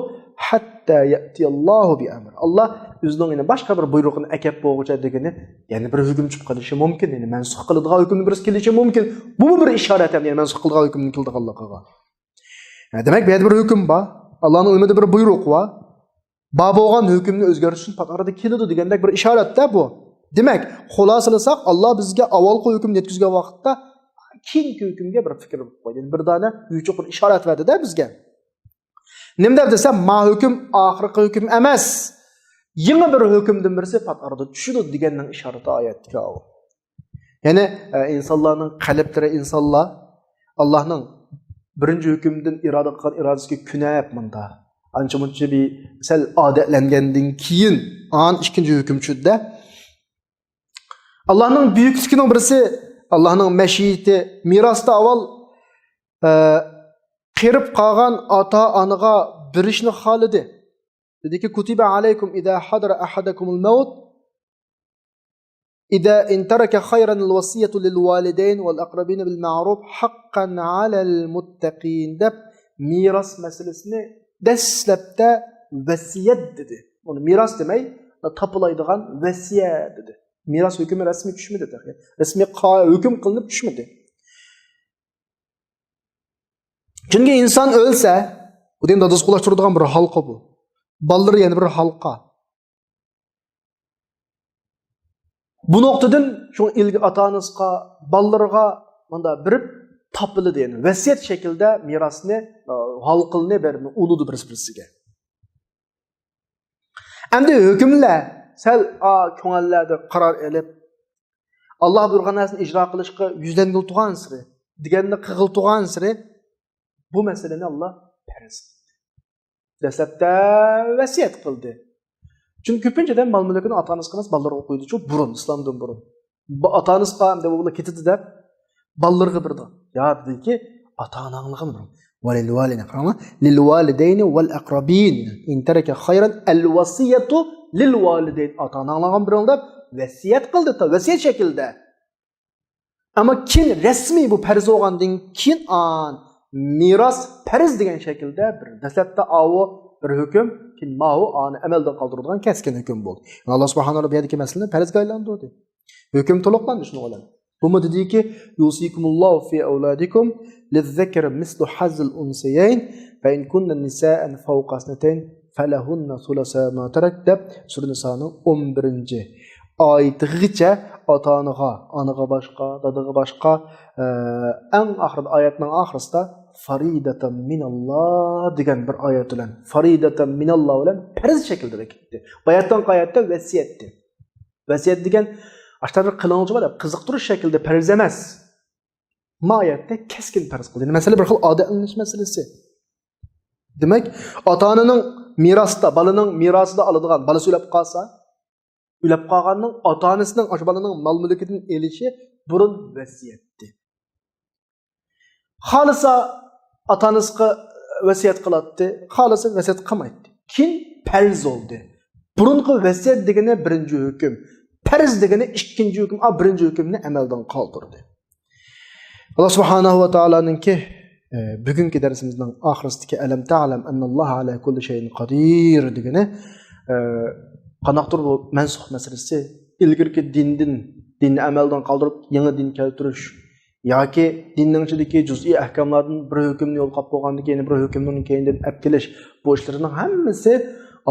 hatta ya'ti Allohu bi amri. Allah o'zining boshqa bir buyrug'ini akab bo'g'icha degani, ya'ni bir hukm chiqib qolishi mumkin, ya'ni mansux qiladigan hukmni birisi kelishi mumkin. Bu bir ishorat ham, ya'ni mansux qiladigan hukmni keltirganligiga. Demak, bu yerda bir hukm bor. Allohning o'limida bir buyruq bor. Bor bo'lgan hukmni o'zgartirishni faqat keladi degandek bir ishoratda bu. Demak, xulosalasak, Alloh bizga avvalgi hukmni yetkazgan vaqtda keyingi hukmga bir fikr qo'ydi. Bir dona yuchuq bir ishorat berdi-da bizga. Nima deb desam, ma hukm oxirgi hukm emas. Yangi bir hukmdan birisi faqat tushidi deganning ishorati oyatga o. Ya'ni insonlarning qalblari insonlar Allohning birinchi hukmdan iroda qilgan irodasiga kunab munda. Ancha-muncha bir sal odatlangandan keyin ikkinchi hukm tushdi. Allohning buyukligining birisi, Allohning mashiyati, mirosda avval qirib qolgan ota-onaga berishni xolidi. Dediki kutiba alaykum idha hadara ahadakumul maut idha intaraka khayran alwasiyatu lilwalidayn wal aqrabin bil ma'ruf haqqan 'alal muttaqin deb miros masalasini dastlabda vasiyat dedi. Uni miros demay, topilaydigan vasiyat dedi. Miros hukmi rasmiy tushmadi dedi. Rasmiy hukm qilinib tushmadi. Chunki inson o'lsa, bu endi dadasi qulashtiradigan bir halqa bu. Ballar yana bir halqa. Bu nuqtadan shu ilgi ota-onasiga, ballarga menda birib topildi yani. Vasiyat shaklda mirosni halqilni berib uludi bir-birisiga. Endi hukmlar sal ko'ngillarda qaror elib Alloh buyurgan narsani ijro qilishga yuzlangan turgan siri, deganni qig'il turgan siri bu masalani Alloh farz qildi. Dastlabda vasiyat qildi. Chunki ko'pinchadan mol-mulkini ota-onasiga emas, ballarga qo'ydi-chu, burun, islomdan burun. Bu ota-onasiga ham deb ular ketdi deb ballarga birdi. Ya dediki, ota-onangni burun. Walil walidayni qarama, lil walidayni wal aqrabin in taraka khayran al wasiyatu lil walidayn. Ota-onangni burun deb vasiyat qildi, vasiyat shaklda. Ammo kim rasmiy bu farz bo'lgandan keyin miros farz degan shaklda bir dastlabda bir hukm, keyin ma'u amaldan qoldiradigan keskin hukm bo'ldi. Alloh subhanahu va taolo bu yerdagi masalani farzga aylantirdi. Hukm to'liqlandi shuni bilan. Bumi dediki, yusikumullohu fi auladikum lizzakar mislu hazl unsayayn fa in kunna nisaan fawqa sanatayn falahunna thulasa ma tarak deb Sura Nisoning 11-oyatigacha ota-onaga, onaga boshqa, dadaga boshqa eng oxirgi oyatning oxirisida faridatan minalloh degan bir oyat bilan faridatan minalloh bilan farz shaklda ketdi. Bu oyatdan oyatda vasiyatdi. Vasiyat degan ashtar qilinuvchi bo'lib qiziqtirish shaklda farz emas. Ma oyatda keskin farz qildi. Masala bir xil odatlanish masalasi. Demek ota-onaning mirasida, balaning mirasida aladigan, balasi o'lib qolsa, o'lib qolganning ota-onasining o'sha balaning mol-mulkidan elishi burun vasiyatdi. Xolisa ota-onasiga vasiyat qiladi, xolisa vasiyat qilmaydi. Keyin farz oldi. Burunqi vasiyat degani birinchi hukm, farz degani ikkinchi hukm, birinchi hukmni amaldan qoldirdi. Allah subhanahu va taoloninki bugungi darsimizning oxirisidagi alam ta'lam annalloha ala kulli shay'in qodir degani qanaqdir bu mansux masalasi, ilgirki dinni amaldan qoldirib yangi din keltirish yoki dinning ichidagi juz'iy ahkomlardan bir hukmni yo'l qolib qo'ygandan keyin bir hukmning keyindan olib kelish bu ishlarning hammasi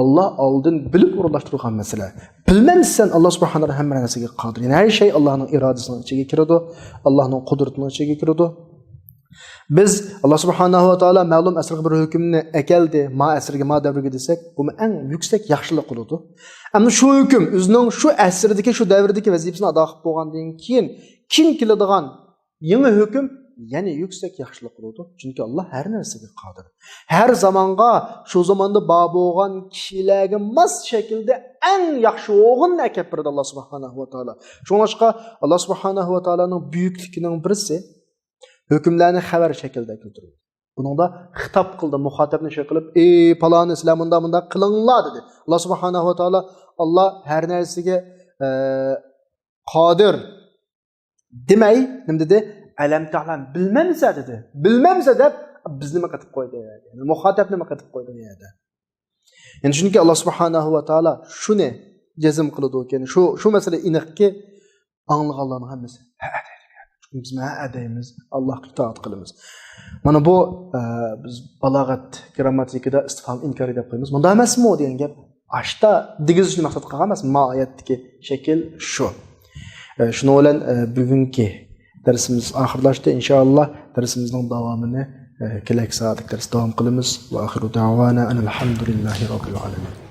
Allah oldin bilib o'rnashtirgan masala. Bilmamsan Allah subhanahu hamma narsaga qodir. Yani her şey Allah'ın iradəsinin içine kiradi, Allah'ın kudretinin içine kiradi. Biz Allah subhanahu wa taala ma'lum asrga bir hükümni ekeldi, ma asrga ma davrga desek, bu en yüksek yaxshilik qiladi. Ammo shu hukm o'zining shu asrdagi, shu davrdagi vazifasini ado qilib bo'lgandan keyin keladigan yangi hukm yani yüksek yaxshilik qiladi. Chunki Allah her narsaga qodir. Her zamanға, şu zamanda bor bo'lgan kishilarga mos shaklda eng yaxshi o'g'inni akab berdi Allah subhanahu wa taala. Shuningga Allah subhanahu wa taolaning buyukligining birisi hükümlerini xabar şekilde keltirdi. Buningda xitob qildi, muxotabni şey qilib, "Ey palon islomda bunda qilinglar" dedi. Allah subhanahu wa taala Allah her narsaga qodir demay, nima dedi? Alam ta'lam bilmamsa dedi. Bilmamsa deb bizni nima qilib qo'ydi? Yani muxotabni nima qilib qo'ydi dedi. Yani chunki Allah subhanahu wa taala shuni jazm qiladi ekan. Shu masala aniqki anglaganlarning hammasi biz ma'adaymiz, Allohga itoat qilamiz. Mana bu biz balog'at grammatikada istifhom inkori deb qo'yamiz. Bunda emasmi degan gap? Ashta digizishni maqsad qilgan emas, ma'oyatdagi shakl shu. Shuni bilan bugungi darsimiz oxirlashdi. Inshaalloh darsimizning davomini kelasi soatda davom qilamiz. Va oxiru da'vana alhamdulillahi robbil alamin.